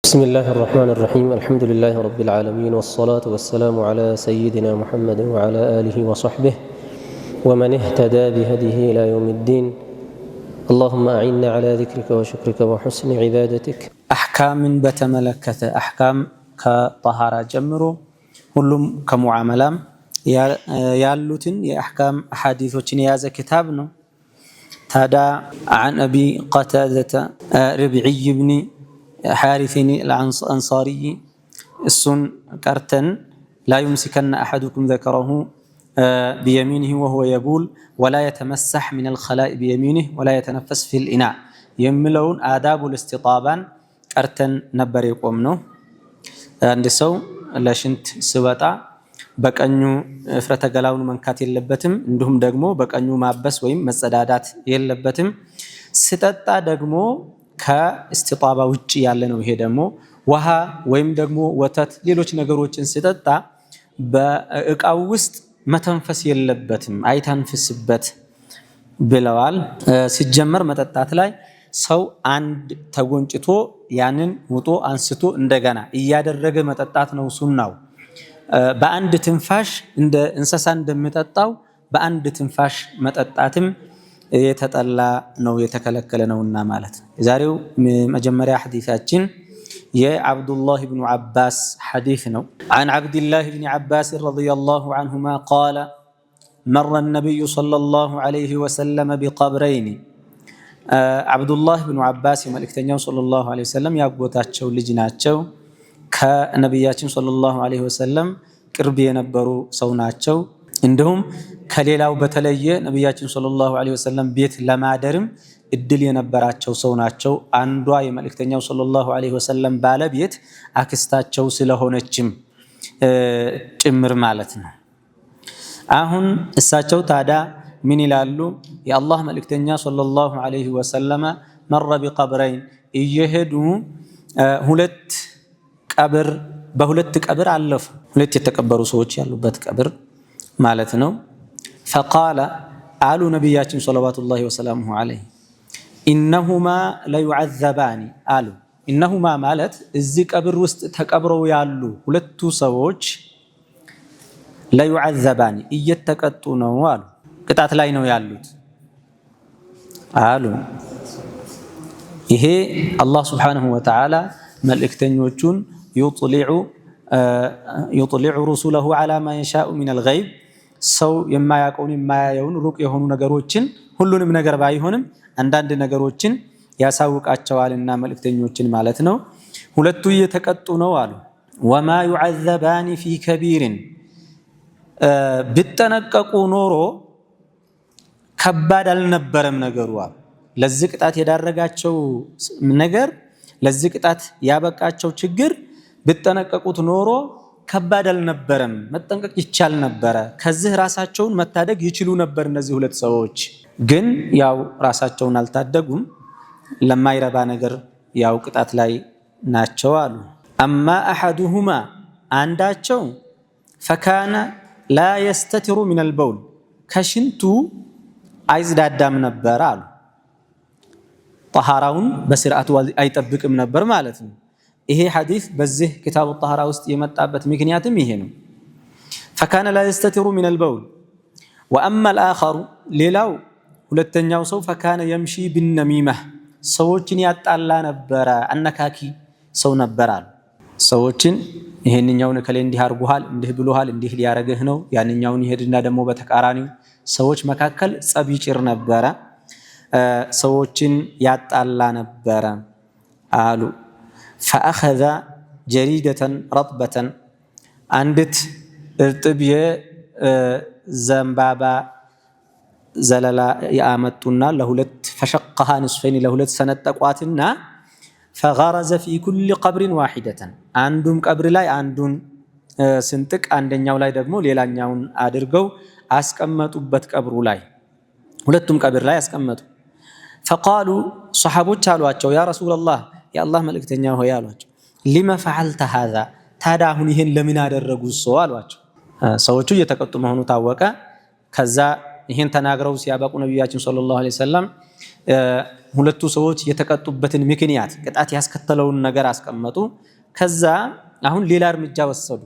بسم الله الرحمن الرحيم الحمد لله رب العالمين والصلاة والسلام على سيدنا محمد وعلى آله وصحبه ومن اهتدى بهديه إلى يوم الدين اللهم أعنا على ذكرك وشكرك وحسن عبادتك. أحكام بتملكة أحكام كطهارة جمرو كلهم كمعاملام يالوتن يا أحكام أحاديث وشنيازة كتابنا هذا عن أبي قتادة ربعي بن حارث الأنصاري السن كرتن لا يمسكن أحدكم ذكره بيمينه وهو يبول ولا يتمسح من الخلاء بيمينه ولا يتنفس في الإناء يملون آداب الاستطابان كرتن نبر يقومنه عند سو لاشنت سواتا بقانيو فرተ ገላውን መንካት የለበትም እንዲሁም ደግሞ በቀኙ ማበስ ወይም መጸዳዳት የለበትም ሲጠጣ ደግሞ ከእስቲጣባ ውጪ ያለ ነው ይሄ ደግሞ ውሃ ወይም ደግሞ ወተት ሌሎች ነገሮችን ሲጠጣ በእቃው ውስጥ መተንፈስ የለበትም አይተንፍስበት ብለዋል ሲጀመር መጠጣት ላይ ሰው አንድ ተጎንጭቶ ያንን ውጦ አንስቶ እንደገና እያደረገ መጠጣት ነው ሱናው በአንድ ትንፋሽ እንደ እንስሳ እንደምጠጣው በአንድ ትንፋሽ መጠጣትም የተጠላ ነው የተከለከለ ነውና ማለት ነው ዛሬው መጀመሪያ ሐዲሳችን የአብዱላህ ኢብኑ አባስ ሐዲስ ነው عن عبد الله بن عباس رضي الله عنهما قال مر النبي صلى الله عليه وسلم بقبرين عبد الله بن عباس መልእክተኛው صلى الله عليه وسلم ያጎታቸው ልጅ ናቸው ከነብያችን ሰለላሁ ዐለይሂ ወሰለም ቅርብ የነበሩ ሰው ናቸው እንዲሁም ከሌላው በተለየ ነብያችን ሰለላሁ ዐለይሂ ወሰለም ቤት ለማደርም እድል የነበራቸው ሰው ናቸው አንዷ የመልእክተኛው ሰለላሁ ዐለይሂ ወሰለም ባለቤት አክስታቸው ስለሆነችም ጭምር ማለት ነው አሁን እሳቸው ታዳ ምን ይላሉ የአላህ መልእክተኛ ሰለላሁ ዐለይሂ ወሰለም መረ بقبرين እየሄዱ ሁለት ቀብር በሁለት ቀብር አለፉ ሁለት የተቀበሩ ሰዎች ያሉበት ቀብር ማለት ነው فقال አሉ ነብያችን ሰለላሁ ወሰለሙ ዐለይሂ انهما لا يعذبان አሉ انهما ማለት እዚህ ቀብር ውስጥ ተቀብረው ያሉ ሁለቱ ሰዎች لا يعذبان እየተቀጡ ነው አሉ ቅጣት ላይ ነው ያሉት አሉ ይሄ አላህ Subhanahu Wa Ta'ala መልእክተኞቹን يطلع رسله على ما يشاء من الغيب ሰው የማያውቀውን የማያየውን ሩቅ የሆኑ ነገሮችን ሁሉንም ነገር ባይሆንም አንዳንድ ነገሮችን ያሳውቃቸዋልና መልእክተኞችን ማለት ነው ሁለቱ እየተቀጡ ነው አሉ وما يعذبان في كبير ቢጠነቀቁ ኖሮ ከባድ አልነበረም ነገሩ አሉ ለዚህ ቅጣት የዳረጋቸው ነገር ለዚህ ቅጣት ያበቃቸው ችግር ቢጠነቀቁት ኖሮ ከባድ አልነበረም መጠንቀቅ ይቻል ነበር ከዚህ ራሳቸውን መታደግ ይችሉ ነበር እነዚህ ሁለት ሰዎች ግን ያው ራሳቸውን አልታደጉም ለማይረባ ነገር ያው ቅጣት ላይ ናቸው አሉ اما احدهما አንዳቸው فكان لا يستتر من البول ከሽንቱ አይዝዳዳም ነበር አሉ طهارውን በስርዓቱ አይጠብቅም ነበር ማለት ነው ይሄ ሐዲስ በዚህ ኪታቡ الطهارة ውስጥ የመጣበት ምክንያትም ይሄ ነው فكان لا يستتر من البول واما الاخر ሌላው ሁለተኛው ሰው فكان يمشي بالنميمة ሰዎችን ያጣላ ነበር አነካኪ ሰው ነበር አሉ ሰዎችን ይሄንኛውን ከለ እንዲህ አርጉሃል እንዲህ ብሎሃል እንዲህ ሊያረግህ ነው ያንኛውን ይሄድና ደግሞ በተቃራኒው ሰዎች መካከል ጸብ ይጭር ነበር ሰዎችን ያጣላ ነበር አሉ فاخذ جريدة رطبة አንዲት እርጥብ የዘንባባ ዘለላ ያመጡና ለሁለት فشقها نصفين ለሁለት ሰነጠቋትና فغرز في كل قبر واحدة አንዱም ቀብር ላይ አንዱን ስንጥቅ አንደኛው ላይ ደግሞ ሌላኛውን አድርገው አስቀመጡበት ቀብሩ ላይ ሁለቱም ቀብር ላይ አስቀመጡ فقالوا صحابዎች አሏቸው يا رسول الله يا الله መልእክተኛ ሆይ አሏቸው لما فعلت هذا ታዲያ አሁን ይሄን ለምን አደረጉ ሰው አሏቸው ሰዎቹ እየተቀጡ መሆኑ ታወቀ ከዛ ይሄን ተናግረው ሲያበቁ ነብያችን ሰለላሁ ዐለይሂ ወሰለም ሁለቱ ሰዎች የተቀጡበትን ምክንያት ቅጣት ያስከተለውን ነገር አስቀመጡ። ከዛ አሁን ሌላ እርምጃ ወሰዱ።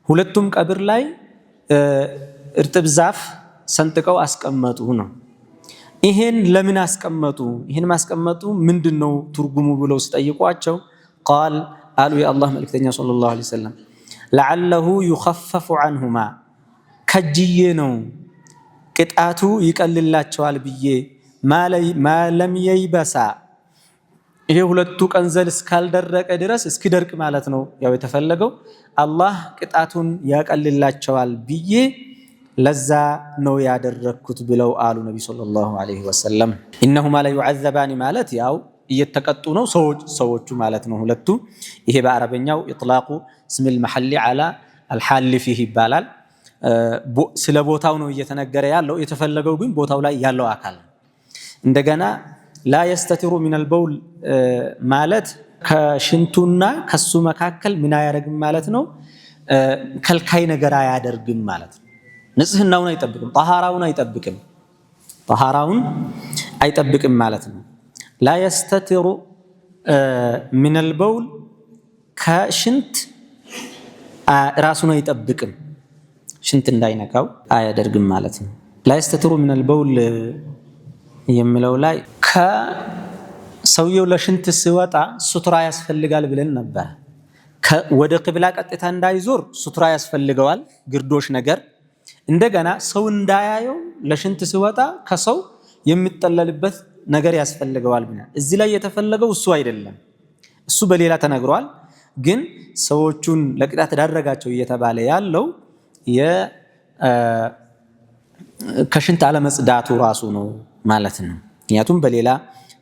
ሁለቱም ቀብር ላይ እርጥብ ዛፍ ሰንጥቀው አስቀመጡ ነው። ይሄን ለምን አስቀመጡ? ይሄን ማስቀመጡ ምንድነው ትርጉሙ ብለው ሲጠይቋቸው ቃል አሉ የአላህ መልእክተኛ ሰለላሁ ዐለይሂ ወሰለም ለዓለሁ ይኸፈፉ ዐንሁማ ከጅዬ ነው ቅጣቱ ይቀልላቸዋል ብዬ ማለም የይበሳ ይሄ ሁለቱ ቀንዘል እስካልደረቀ ድረስ እስኪደርቅ ማለት ነው ያው የተፈለገው አላህ ቅጣቱን ያቀልላቸዋል ብዬ ለዛ ነው ያደረኩት ብለው አሉ ነቢ ሰለላሁ ዐለይሂ ወሰለም። ኢነሁማ ለዩዐዘባኒ ማለት ያው እየተቀጡ ነው ሰዎቹ ማለት ነው ሁለቱ። ይሄ በአረበኛው ኢጥላቁ እስሚል መሐሊ ዐላ አልሐሊ ፊህ ይባላል። ስለ ቦታው ነው እየተነገረ ያለው፣ የተፈለገው ግን ቦታው ላይ ያለው አካል ነው። እንደገና ላ የስተቲሩ ሚነል በውል ማለት ከሽንቱና ከሱ መካከል ምን አያደርግም ማለት ነው፣ ከልካይ ነገር አያደርግም ማለት ነው። ንጽህናውን አይጠብቅም፣ ጠሃራውን አይጠብቅም ማለት ነው። ላ የስተቲሩ ሚነል በውል ከሽንት ራሱን አይጠብቅም፣ ሽንት እንዳይነካው አያደርግም ማለት ነው። ላ የስተቲሩ ሚነል በውል የሚለው ላይ ከሰውየው ለሽንት ሲወጣ ሱትራ ያስፈልጋል ብለን ነበር። ወደ ቂብላ ቀጥታ እንዳይዞር ሱትራ ያስፈልገዋል፣ ግርዶሽ ነገር። እንደገና ሰው እንዳያየው ለሽንት ሲወጣ ከሰው የሚጠለልበት ነገር ያስፈልገዋል ብለን። እዚህ ላይ የተፈለገው እሱ አይደለም፣ እሱ በሌላ ተነግሯል። ግን ሰዎቹን ለቅጣት ዳረጋቸው እየተባለ ያለው ከሽንት አለመጽዳቱ ራሱ ነው ማለት ነው። ምክንያቱም በሌላ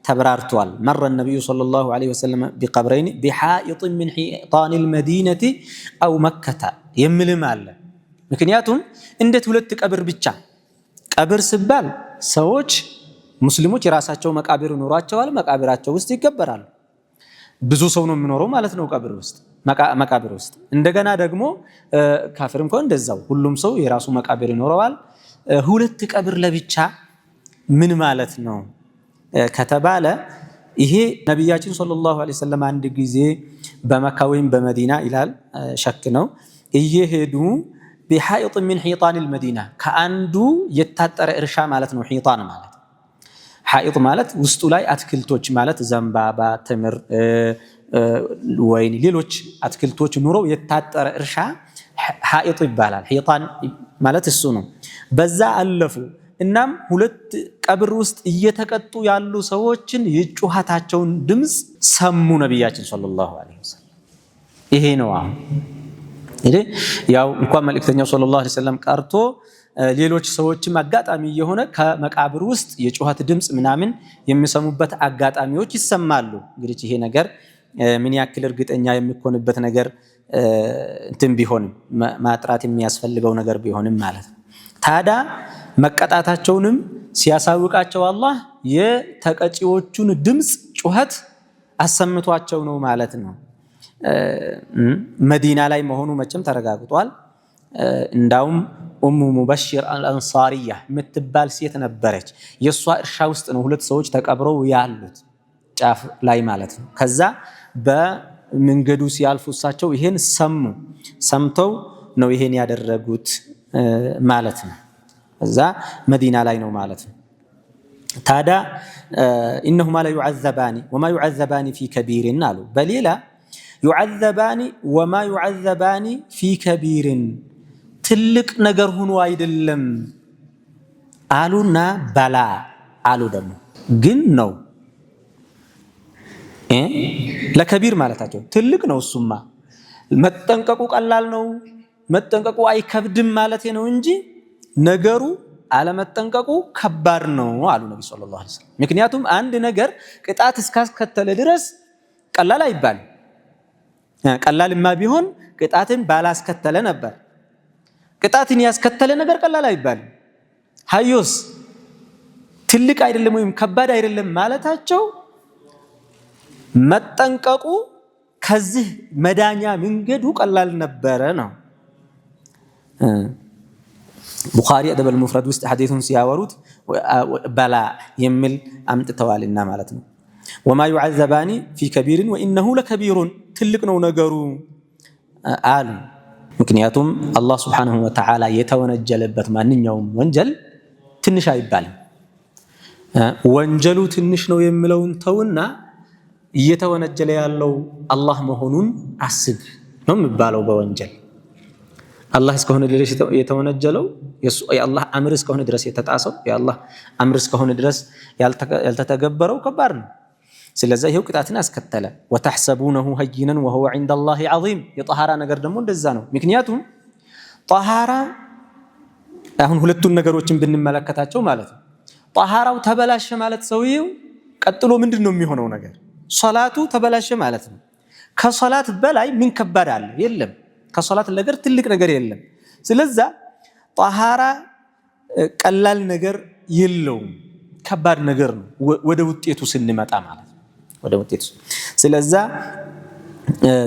ተብራርቷል። መረ ነቢዩ ሰለላሁ ዐለይሂ ወሰለም ቢቀብረይን ቢሓኢጥ ሚን ሒጣኒል መዲነቲ አው መከተ የሚልም አለ። ምክንያቱም እንዴት ሁለት ቀብር ብቻ? ቀብር ሲባል ሰዎች ሙስሊሞች የራሳቸው መቃብር ይኖራቸዋል፣ መቃብራቸው ውስጥ ይገበራሉ። ብዙ ሰው ነው የሚኖረው ማለት ነው መቃብር ውስጥ። እንደገና ደግሞ ካፍርም ከሆነ እንደዛው ሁሉም ሰው የራሱ መቃብር ይኖረዋል። ሁለት ቀብር ለብቻ ምን ማለት ነው ከተባለ ይሄ ነቢያችን ሰለላሁ ዐለይሂ ወሰለም አንድ ጊዜ በመካ ወይም በመዲና ይላል ሸክ ነው እየሄዱ ቢሓኢጥ ሚን ሒጣኒል መዲና ከአንዱ የታጠረ እርሻ ማለት ነው። ሒጣን ማለት ሓኢጥ ማለት ውስጡ ላይ አትክልቶች ማለት ዘንባባ፣ ተምር፣ ወይን፣ ሌሎች አትክልቶች ኑረው የታጠረ እርሻ ሓኢጥ ይባላል። ሒጣን ማለት እሱ ነው። በዛ አለፉ። እናም ሁለት ቀብር ውስጥ እየተቀጡ ያሉ ሰዎችን የጩኸታቸውን ድምፅ ሰሙ ነቢያችን ሰለላሁ ዐለይሂ ወሰለም። ይሄ ነው አሁን ያው እንኳን መልእክተኛው ሰለላሁ ዐለይሂ ወሰለም ቀርቶ ሌሎች ሰዎችም አጋጣሚ የሆነ ከመቃብር ውስጥ የጩኸት ድምፅ ምናምን የሚሰሙበት አጋጣሚዎች ይሰማሉ። እንግዲህ ይሄ ነገር ምን ያክል እርግጠኛ የሚኮንበት ነገር እንትን ቢሆንም ማጥራት የሚያስፈልገው ነገር ቢሆንም ማለት ነው። ታዲያ መቀጣታቸውንም ሲያሳውቃቸው አላህ የተቀጪዎቹን ድምፅ ጩኸት አሰምቷቸው ነው ማለት ነው። መዲና ላይ መሆኑ መቼም ተረጋግጧል። እንዳውም ኡሙ ሙበሽር አልአንሳሪያ የምትባል ሴት ነበረች። የእሷ እርሻ ውስጥ ነው ሁለት ሰዎች ተቀብረው ያሉት ጫፍ ላይ ማለት ነው። ከዛ በመንገዱ ሲያልፉ እሳቸው ይሄን ሰምተው ነው ይሄን ያደረጉት ማለት ነው። እዛ መዲና ላይ ነው ማለት ነው። ታዲያ ኢነሁማ ለዩዐዘባኒ ወማ ዩዐዘባኒ ፊ ከቢሪን አሉ። በሌላ ዩዐዘባኒ ወማ ዩዐዘባኒ ፊ ከቢሪን ትልቅ ነገር ሆኖ አይደለም አሉና በላ አሉ ደግሞ ግን ነው ለከቢር ማለታቸው ትልቅ ነው። እሱማ መጠንቀቁ ቀላል ነው፣ መጠንቀቁ አይከብድም ማለት ነው እንጂ ነገሩ አለመጠንቀቁ ከባድ ነው አሉ ነቢ ሰለላሁ ዐለይሂ ወሰለም። ምክንያቱም አንድ ነገር ቅጣት እስካስከተለ ድረስ ቀላል አይባልም። ቀላልማ ቢሆን ቅጣትን ባላስከተለ ነበር። ቅጣትን ያስከተለ ነገር ቀላል አይባልም። ሀዮስ ትልቅ አይደለም ወይም ከባድ አይደለም ማለታቸው መጠንቀቁ ከዚህ መዳኛ መንገዱ ቀላል ነበረ ነው። ቡኻሪ አደበል ሙፍረድ ውስጥ ሐዲሱን ሲያወሩት በላ የሚል አምጥተዋልና ማለት ነው። ወማ ዩዐዘባኒ ፊ ከቢርን ወኢነሁ ለከቢሩን ትልቅ ነው ነገሩ አሉ። ምክንያቱም አላህ ሱብሓነሁ ወተዓላ የተወነጀለበት ማንኛውም ወንጀል ትንሽ አይባልም። ወንጀሉ ትንሽ ነው የሚለውን ተውና እየተወነጀለ ያለው አላህ መሆኑን አስብ ነው የሚባለው። በወንጀል አላህ እስከሆነ ድረስ የተወነጀለው የአላህ አምር እስከሆነ ድረስ የተጣሰው የአላህ አምር እስከሆነ ድረስ ያልተተገበረው ከባድ ነው። ስለዚህ ይሄው ቅጣትን አስከተለ። ወተሕሰቡነሁ ሀይነን ወሁወ ዒንደላሂ ዐዚም። የጠሃራ ነገር ደግሞ እንደዛ ነው። ምክንያቱም ጠሃራ አሁን ሁለቱን ነገሮችን ብንመለከታቸው ማለት ነው። ጠሃራው ተበላሸ ማለት ሰውየው ቀጥሎ ምንድን ነው የሚሆነው ነገር? ሶላቱ ተበላሸ ማለት ነው። ከሶላት በላይ ምን ከባድ አለ? የለም። ከሶላት ነገር ትልቅ ነገር የለም። ስለዛ ጠሃራ ቀላል ነገር የለውም፣ ከባድ ነገር ነው ወደ ውጤቱ ስንመጣ ማለት ነው። ወደ ውጤቱ ስለዛ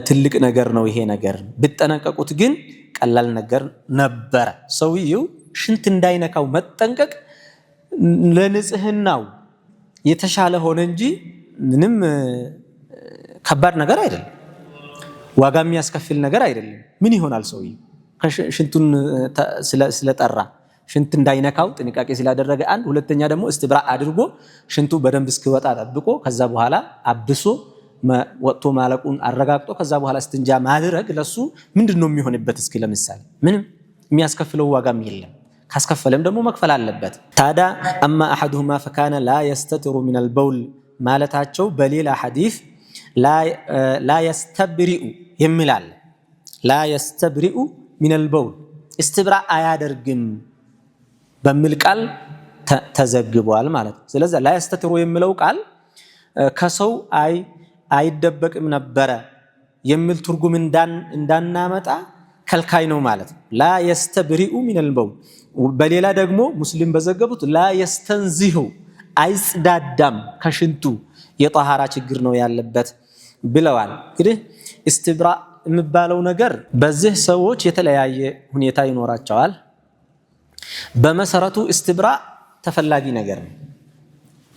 ትልቅ ነገር ነው ይሄ ነገር። ብትጠነቀቁት ግን ቀላል ነገር ነበረ። ሰውየው ሽንት እንዳይነካው መጠንቀቅ ለንጽህናው የተሻለ ሆነ እንጂ ምንም ከባድ ነገር አይደለም። ዋጋ የሚያስከፍል ነገር አይደለም። ምን ይሆናል ሰውየው ሽንቱን ስለጠራ ሽንት እንዳይነካው ጥንቃቄ ስላደረገ አንድ፣ ሁለተኛ ደግሞ እስትብራ አድርጎ ሽንቱ በደንብ እስኪወጣ ጠብቆ ከዛ በኋላ አብሶ ወጥቶ ማለቁን አረጋግጦ ከዛ በኋላ እስትንጃ ማድረግ ለሱ ምንድነው የሚሆንበት? እስኪ ለምሳሌ ምንም የሚያስከፍለው ዋጋም የለም። ካስከፈለም ደግሞ መክፈል አለበት። ታዲያ አማ አሐዱሁማ ፈካነ ላ የስተትሩ ሚነል በውል ማለታቸው በሌላ ሐዲስ ላ የስተብሪኡ የሚላል። ላ የስተብሪኡ ሚነል በውል እስትብራ አያደርግም በሚል ቃል ተዘግቧል ማለት ነው። ስለዚህ ላ የስተትሩ የሚለው ቃል ከሰው አይደበቅም ነበረ የሚል ትርጉም እንዳናመጣ ከልካይ ነው ማለት ነው። ላ የስተብሪኡ ሚነል በውል። በሌላ ደግሞ ሙስሊም በዘገቡት ላ የስተንዚሁ አይጽዳዳም ከሽንቱ የጠሃራ ችግር ነው ያለበት ብለዋል። እንግዲህ እስትብራ የሚባለው ነገር በዚህ ሰዎች የተለያየ ሁኔታ ይኖራቸዋል። በመሰረቱ እስትብራ ተፈላጊ ነገር ነው፣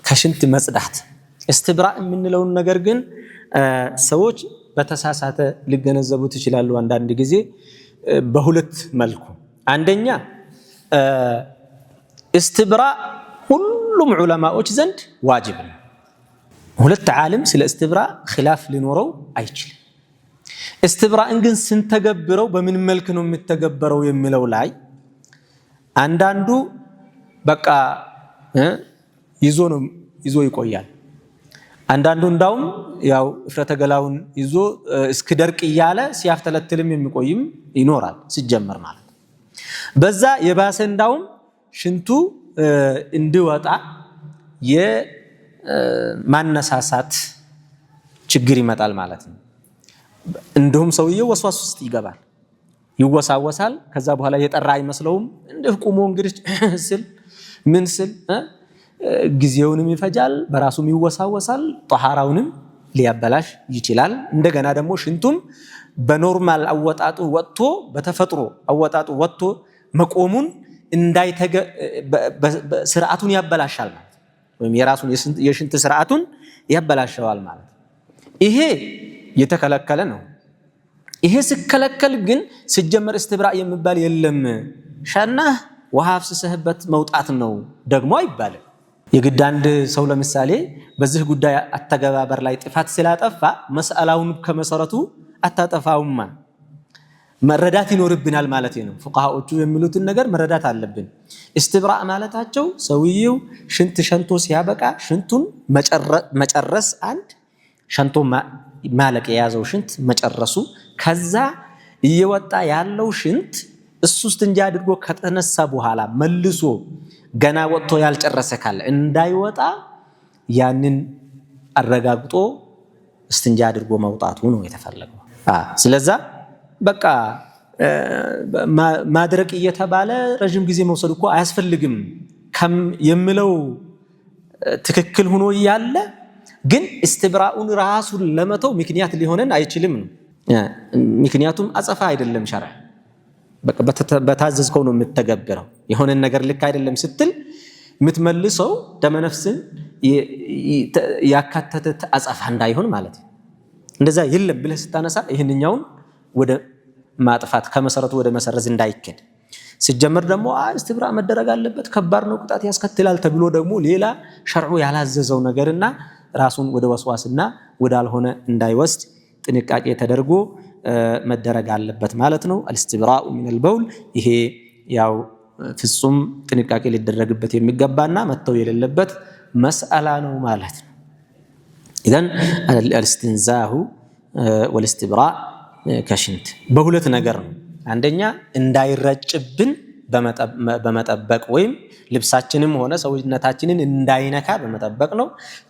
ከሽንት መጽዳት። እስትብራ የምንለውን ነገር ግን ሰዎች በተሳሳተ ሊገነዘቡት ይችላሉ። አንዳንድ ጊዜ በሁለት መልኩ፣ አንደኛ እስትብራ ሁሉም ዑለማዎች ዘንድ ዋጅብ ነው። ሁለት ዓለም ስለ እስትብራ ኺላፍ ሊኖረው አይችልም። እስትብራን ግን ስንተገብረው በምን መልክ ነው የሚተገበረው የሚለው ላይ አንዳንዱ በቃ ይዞ ይቆያል። አንዳንዱ እንዳውም ያው እፍረተ ገላውን ይዞ እስኪደርቅ እያለ ሲያፍተለትልም የሚቆይም ይኖራል ሲጀመር ማለት። በዛ የባሰ እንዳውም ሽንቱ እንዲወጣ የማነሳሳት ችግር ይመጣል ማለት ነው። እንደውም ሰውየው ወስዋስ ውስጥ ይገባል፣ ይወሳወሳል። ከዛ በኋላ የጠራ አይመስለውም። እንደ ቁሞ እንግዲህ ስል ምን ስል ጊዜውንም ይፈጃል፣ በራሱም ይወሳወሳል፣ ጠሃራውንም ሊያበላሽ ይችላል። እንደገና ደግሞ ሽንቱም በኖርማል አወጣጡ ወጥቶ በተፈጥሮ አወጣጡ ወጥቶ መቆሙን ስርዓቱን ያበላሻል ማለት ወይም የራሱን የሽንት ስርዓቱን ያበላሸዋል ማለት። ይሄ የተከለከለ ነው። ይሄ ሲከለከል ግን ሲጀመር እስትብራ የሚባል የለም። ሻናህ ውሃ አፍስሰህበት መውጣት ነው ደግሞ አይባልም። የግድ አንድ ሰው ለምሳሌ በዚህ ጉዳይ አተገባበር ላይ ጥፋት ስላጠፋ መስአላውን ከመሰረቱ አታጠፋውማ መረዳት ይኖርብናል ማለት ነው። ፉቃሃዎቹ የሚሉትን ነገር መረዳት አለብን። እስትብራ ማለታቸው ሰውየው ሽንት ሸንቶ ሲያበቃ ሽንቱን መጨረስ፣ አንድ ሸንቶ ማለቅ የያዘው ሽንት መጨረሱ፣ ከዛ እየወጣ ያለው ሽንት እሱ እስትንጃ አድርጎ ከተነሳ በኋላ መልሶ ገና ወጥቶ ያልጨረሰ ካለ እንዳይወጣ ያንን አረጋግጦ እስትንጃ አድርጎ መውጣቱ ነው የተፈለገው። ስለዛ በቃ ማድረቅ እየተባለ ረጅም ጊዜ መውሰድ እኮ አያስፈልግም የሚለው ትክክል ሆኖ እያለ ግን እስትብራኡን ራሱን ለመተው ምክንያት ሊሆነን አይችልም ነው። ምክንያቱም አጸፋ አይደለም ሸርዕ በታዘዝከው ነው የምትተገብረው። የሆነን ነገር ልክ አይደለም ስትል የምትመልሰው ደመ ነፍስን ያካተተ አጸፋ እንዳይሆን ማለት ነው። እንደዛ የለም ብለህ ስታነሳ ይህንኛውን ወደ ማጥፋት ከመሰረቱ ወደ መሰረዝ እንዳይከድ ሲጀመር ደግሞ እስትብራ መደረግ አለበት ከባድ ነው ቅጣት ያስከትላል ተብሎ ደግሞ ሌላ ሸርዑ ያላዘዘው ነገርና ራሱን ወደ ወስዋስና ወደ አልሆነ እንዳይወስድ ጥንቃቄ ተደርጎ መደረግ አለበት ማለት ነው። አልስትብራኡ ሚነል በውል ይሄ ያው ፍጹም ጥንቃቄ ሊደረግበት የሚገባና መተው የሌለበት መስአላ ነው ማለት ነው። ኢዘን አልስትንዛሁ ወልስትብራእ ከሽንት በሁለት ነገር ነው። አንደኛ እንዳይረጭብን በመጠበቅ ወይም ልብሳችንም ሆነ ሰውነታችንን እንዳይነካ በመጠበቅ ነው።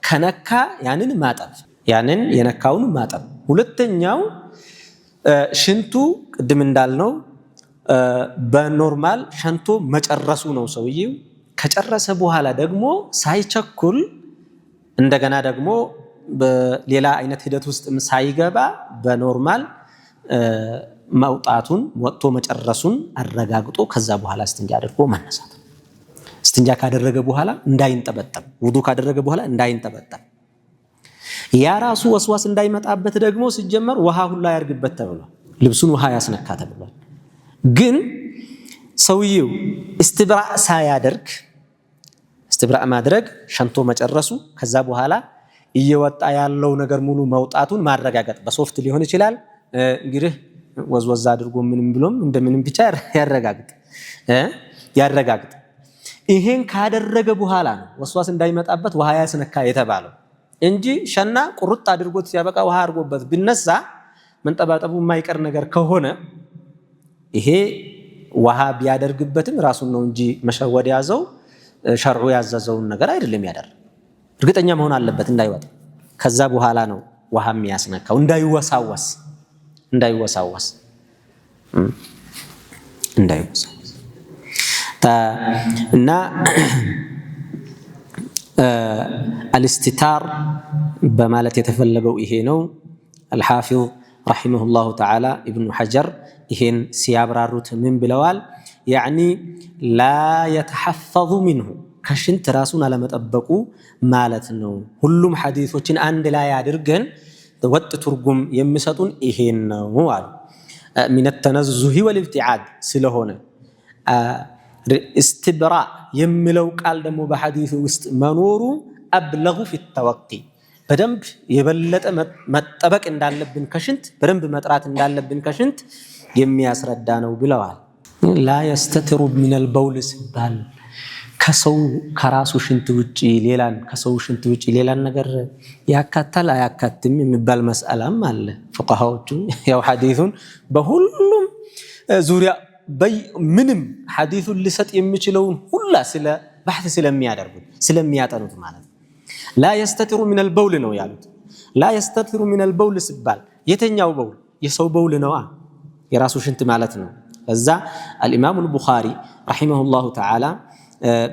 ከነካ ያንን ማጠብ፣ ያንን የነካውን ማጠብ። ሁለተኛው ሽንቱ ቅድም እንዳልነው በኖርማል ሸንቶ መጨረሱ ነው። ሰውየው ከጨረሰ በኋላ ደግሞ ሳይቸኩል እንደገና ደግሞ በሌላ አይነት ሂደት ውስጥ ሳይገባ በኖርማል መውጣቱን ወጥቶ መጨረሱን አረጋግጦ ከዛ በኋላ እስትንጃ አድርጎ መነሳት። እስትንጃ ካደረገ በኋላ እንዳይንጠበጠብ፣ ውዱ ካደረገ በኋላ እንዳይንጠበጠብ፣ ያ ራሱ ወስዋስ እንዳይመጣበት ደግሞ ሲጀመር ውሃ ሁላ ያርግበት ተብሏል። ልብሱን ውሃ ያስነካ ተብሏል። ግን ሰውየው እስትብራእ ሳያደርግ እስትብራእ ማድረግ ሸንቶ መጨረሱ ከዛ በኋላ እየወጣ ያለው ነገር ሙሉ መውጣቱን ማረጋገጥ በሶፍት ሊሆን ይችላል። እንግዲህ ወዝወዝ አድርጎ ምንም ብሎም እንደምንም ብቻ ያረጋግጥ። ይሄን ካደረገ በኋላ ነው ወስዋስ እንዳይመጣበት ውሃ ያስነካ የተባለው እንጂ ሸና ቁርጥ አድርጎት ሲያበቃ ውሃ አድርጎበት ቢነሳ መንጠባጠቡ የማይቀር ነገር ከሆነ ይሄ ውሃ ቢያደርግበትም ራሱን ነው እንጂ መሸወድ ያዘው ሸርዑ ያዘዘውን ነገር አይደለም ያደርግ። እርግጠኛ መሆን አለበት እንዳይወጣ። ከዛ በኋላ ነው ውሃ የሚያስነካው እንዳይወሳወስ እና አልስትታር በማለት የተፈለገው ይሄ ነው። አልሐፊዝ ረሒመሁላሁ ተዓላ ኢብኑ ሐጀር ይሄን ሲያብራሩት ምን ብለዋል? ያዕኒ ላ የተሐፈዙ ሚንሁ ከሽንት ራሱን አለመጠበቁ ማለት ነው። ሁሉም ሐዲሶችን አንድ ላይ አድርገን ወጥ ትርጉም የሚሰጡን ይሄን ነው አሉ። ሚነ ተነዙሂ ወልብቲዓድ ስለሆነ እስትብራእ የሚለው ቃል ደግሞ በሐዲሱ ውስጥ መኖሩ አብለጉ ፊ ተወቂ በደንብ የበለጠ መጠበቅ እንዳለብን ከሽንት በደንብ መጥራት እንዳለብን ከሽንት የሚያስረዳ ነው ብለዋል። ላ የስተትሩ ሚነል በውል ሲባል ከሰው ከራሱ ሽንት ውጪ ሌላን ነገር ያካታል አያካትም የሚባል መስአላም አለ። ፉቃሃዎቹ ያው ሐዲሱን በሁሉም ዙሪያ ምንም ሐዲሱን ሊሰጥ የሚችለውን ሁላ ስለ ባህት ስለሚያጠኑት ማለት ነው። ላ የስተትሩ ሚነል በውል ነው ያሉት። ላ የስተትሩ ሚነል በውል ሲባል የተኛው በውል? የሰው በውል ነው፣ የራሱ ሽንት ማለት ነው። እዛ አልኢማሙ አልቡኻሪ ረሒመሁላሁ ተዓላ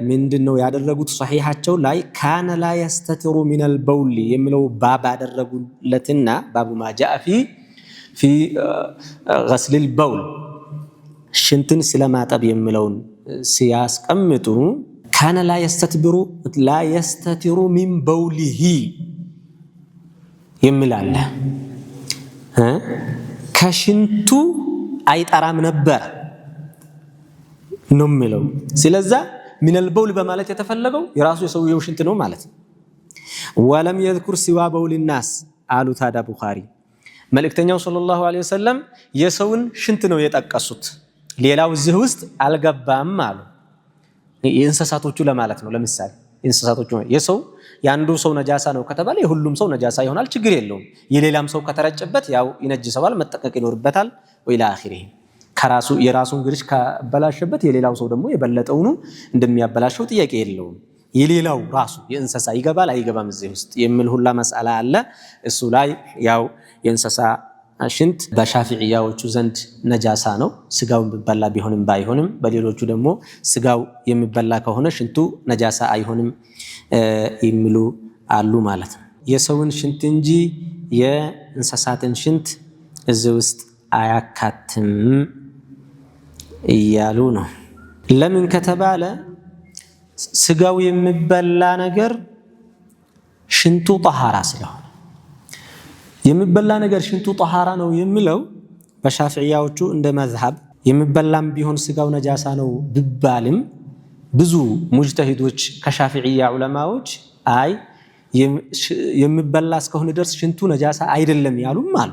ምንድነው ያደረጉት? ሶሒሓቸው ላይ ካነ ላ የስተትሩ ሚነል በውል የሚለው ባብ አደረጉለትና ባቡ ማ ጃአ ፊ ገስሊል በውል ሽንትን ስለማጠብ የሚለውን ሲያስቀምጡ ካነ ላ የስተትሩ ሚን በውሊሂ የሚላለ ከሽንቱ አይጠራም ነበር ነው የሚለው። ስለዛ ሚነል በውል በማለት የተፈለገው የራሱ የሰውየው ሽንት ነው ማለት ነው። ወለም የዝኩር ሲዋ በውል ናስ አሉ። ታዲያ ቡኻሪ መልእክተኛው ሰለላሁ ዐለይሂ ወሰለም የሰውን ሽንት ነው የጠቀሱት፣ ሌላው እዚህ ውስጥ አልገባም አሉ። የእንስሳቶቹ ለማለት ነው። ለምሳሌ የእንስሳቶቹ የሰው የአንዱ ሰው ነጃሳ ነው ከተባለ የሁሉም ሰው ነጃሳ ይሆናል፣ ችግር የለውም። የሌላም ሰው ከተረጨበት ያው ይነጅሰዋል፣ መጠቀቅ ይኖርበታል። ወኢላ አኺሪህ ከራሱ የራሱን ግርሽ ካበላሸበት የሌላው ሰው ደግሞ የበለጠውኑ እንደሚያበላሸው ጥያቄ የለውም። የሌላው ራሱ የእንስሳ ይገባል አይገባም እዚህ ውስጥ የሚል ሁላ መስአላ አለ። እሱ ላይ ያው የእንስሳ ሽንት በሻፊዕያዎቹ ዘንድ ነጃሳ ነው፣ ስጋው የሚበላ ቢሆንም ባይሆንም። በሌሎቹ ደግሞ ስጋው የሚበላ ከሆነ ሽንቱ ነጃሳ አይሆንም የሚሉ አሉ ማለት ነው። የሰውን ሽንት እንጂ የእንስሳትን ሽንት እዚህ ውስጥ አያካትም እያሉ ነው። ለምን ከተባለ ስጋው የሚበላ ነገር ሽንቱ ጣሃራ ስለሆነ የሚበላ ነገር ሽንቱ ጣሃራ ነው የሚለው በሻፊዒያዎቹ እንደ መዝሐብ የሚበላም ቢሆን ስጋው ነጃሳ ነው ቢባልም ብዙ ሙጅተሂዶች ከሻፊዒያ ዑለማዎች አይ የሚበላ እስከሆነ ድረስ ሽንቱ ነጃሳ አይደለም ያሉም አሉ።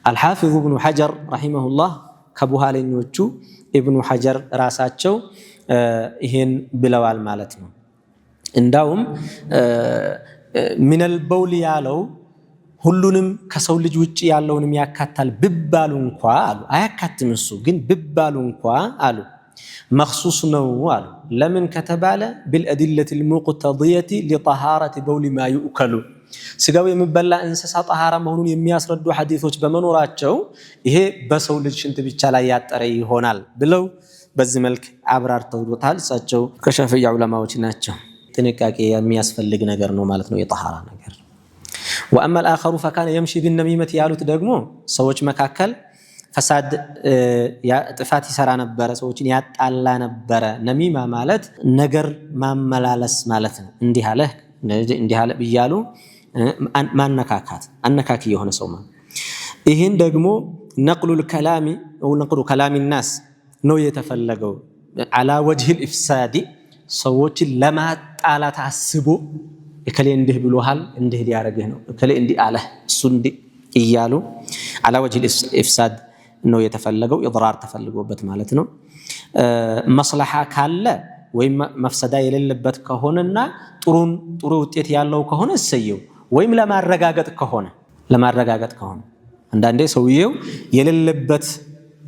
አልሐፊዝ ኢብኑ ሐጀር ረሂመሁላህ ከቡሃለኞቹ ኢብኑ ሐጀር ራሳቸው ይሄን ብለዋል ማለት ነው። እንዳውም ሚነል በውል ያለው ሁሉንም ከሰው ልጅ ውጪ ያለውንም ያካታል ቢባሉ እንኳ አሉ አያካትም እሱ ግን ቢባሉ እንኳ አሉ መኽሱስ ነው አሉ። ለምን ከተባለ بالأدلة المقتضية لطهارة بول ما يؤكل ስጋው የሚበላ እንስሳ ጣሃራ መሆኑን የሚያስረዱ ሐዲሶች በመኖራቸው ይሄ በሰው ልጅ ሽንት ብቻ ላይ ያጠረ ይሆናል ብለው በዚህ መልክ አብራርተውታል። እሳቸው ከሻፊዒ ዑለማዎች ናቸው። ጥንቃቄ የሚያስፈልግ ነገር ነው ማለት ነው የጣሃራ ነገር። وأما الآخر فكان يمشي بالنميمة ያሉት ደግሞ ሰዎች መካከል ፈሳድ ጥፋት ይሰራ ነበር፣ ሰዎችን ያጣላ ነበር። ነሚማ ማለት ነገር ማመላለስ ማለት ነው። እንዲህ አለ ብያሉ ማነካካት አነካኪ የሆነ ሰው ማለት ይሄን ደግሞ ነቅሉል ከላሚ او ነቅሉ ከላሚ الناس ነው የተፈለገው على وجه الافساد ሰዎችን ለማጣላት አስቦ እከሌ እንዲህ ብሎሃል እንዲህ ሊያረግህ ነው እከሌ እንዲህ አለ እሱ እንዲህ እያሉ على وجه الافساد ነው የተፈለገው ኢድራር ተፈልጎበት ማለት ነው። መስለሃ ካለ ወይም መፍሰዳ የሌለበት ከሆነና ጥሩ ውጤት ያለው ከሆነ እሰየው። ወይም ለማረጋገጥ ከሆነ አንዳንዴ ሰውየው የሌለበት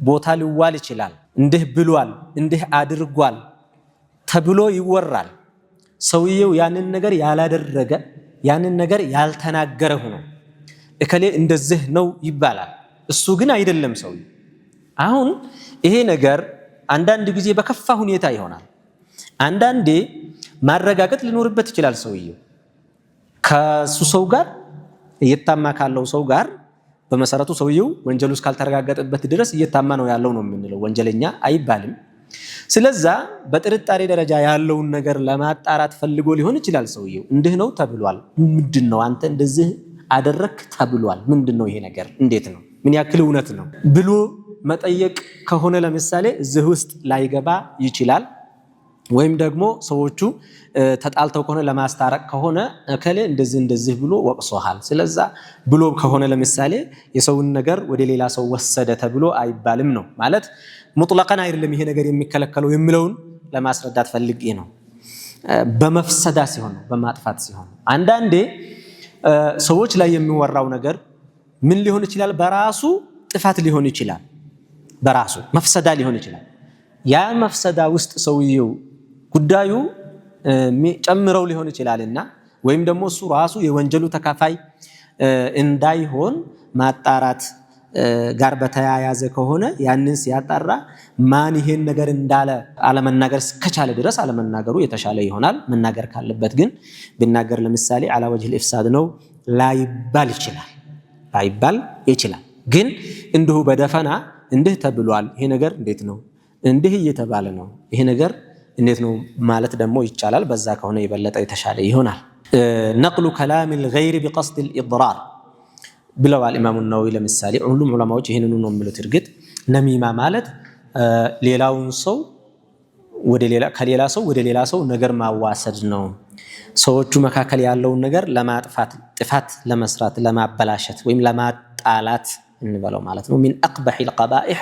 ቦታ ሊዋል ይችላል። እንዲህ ብሏል እንዲህ አድርጓል ተብሎ ይወራል። ሰውየው ያንን ነገር ያላደረገ ያንን ነገር ያልተናገረ ሆኖ እከሌ እንደዚህ ነው ይባላል። እሱ ግን አይደለም ሰውየው። አሁን ይሄ ነገር አንዳንድ ጊዜ በከፋ ሁኔታ ይሆናል። አንዳንዴ ማረጋገጥ ሊኖርበት ይችላል። ሰውየው ከሱ ሰው ጋር እየታማ ካለው ሰው ጋር በመሰረቱ ሰውየው ወንጀሉ እስካልተረጋገጠበት ድረስ እየታማ ነው ያለው ነው የምንለው፣ ወንጀለኛ አይባልም። ስለዚህ በጥርጣሬ ደረጃ ያለውን ነገር ለማጣራት ፈልጎ ሊሆን ይችላል። ሰውየው እንዲህ ነው ተብሏል፣ ምንድነው አንተ እንደዚህ አደረክ ተብሏል፣ ምንድነው ይሄ ነገር እንዴት ነው ምን ያክል እውነት ነው ብሎ መጠየቅ ከሆነ ለምሳሌ እዚህ ውስጥ ላይገባ ይችላል። ወይም ደግሞ ሰዎቹ ተጣልተው ከሆነ ለማስታረቅ ከሆነ እከሌ እንደዚህ ብሎ ወቅሶሃል ስለዚህ ብሎ ከሆነ ለምሳሌ የሰውን ነገር ወደ ሌላ ሰው ወሰደ ተብሎ አይባልም ነው ማለት ሙጥለቀን አይደለም ይሄ ነገር የሚከለከለው የሚለውን ለማስረዳት ፈልጌ ነው። በመፍሰዳ ሲሆን በማጥፋት ሲሆን አንዳንዴ ሰዎች ላይ የሚወራው ነገር ምን ሊሆን ይችላል? በራሱ ጥፋት ሊሆን ይችላል፣ በራሱ መፍሰዳ ሊሆን ይችላል። ያ መፍሰዳ ውስጥ ሰውየው ጉዳዩ ጨምረው ሊሆን ይችላልና ወይም ደግሞ እሱ ራሱ የወንጀሉ ተካፋይ እንዳይሆን ማጣራት ጋር በተያያዘ ከሆነ ያንን ሲያጣራ ማን ይሄን ነገር እንዳለ አለመናገር እስከቻለ ድረስ አለመናገሩ የተሻለ ይሆናል። መናገር ካለበት ግን ቢናገር ለምሳሌ على وجه الافساد ነው ላይባል ይችላል። ግን እንዲሁ በደፈና እንዲህ ተብሏል ይሄ ነገር እንዴት ነው እንዲህ እየተባለ ነው ይሄ ነገር እንዴት ነው ማለት ደግሞ ይቻላል። በዛ ከሆነ የበለጠ የተሻለ ይሆናል። ነቅሉ كلام الغير بقصد الاضرار ብለዋል ኢማሙ ነወዊ። ለምሳሌ ሁሉም ዑለማዎች ይሄንን ነው የሚሉት። እርግጥ ነሚማ ማለት ሌላውን ሰው ከሌላ ሰው ወደ ሌላ ሰው ነገር ማዋሰድ ነው። ሰዎቹ መካከል ያለውን ነገር ለማጥፋት ጥፋት ለመስራት ለማበላሸት ወይም ለማጣላት እንበለው ማለት ነው። ሚን አቅበህ القبائح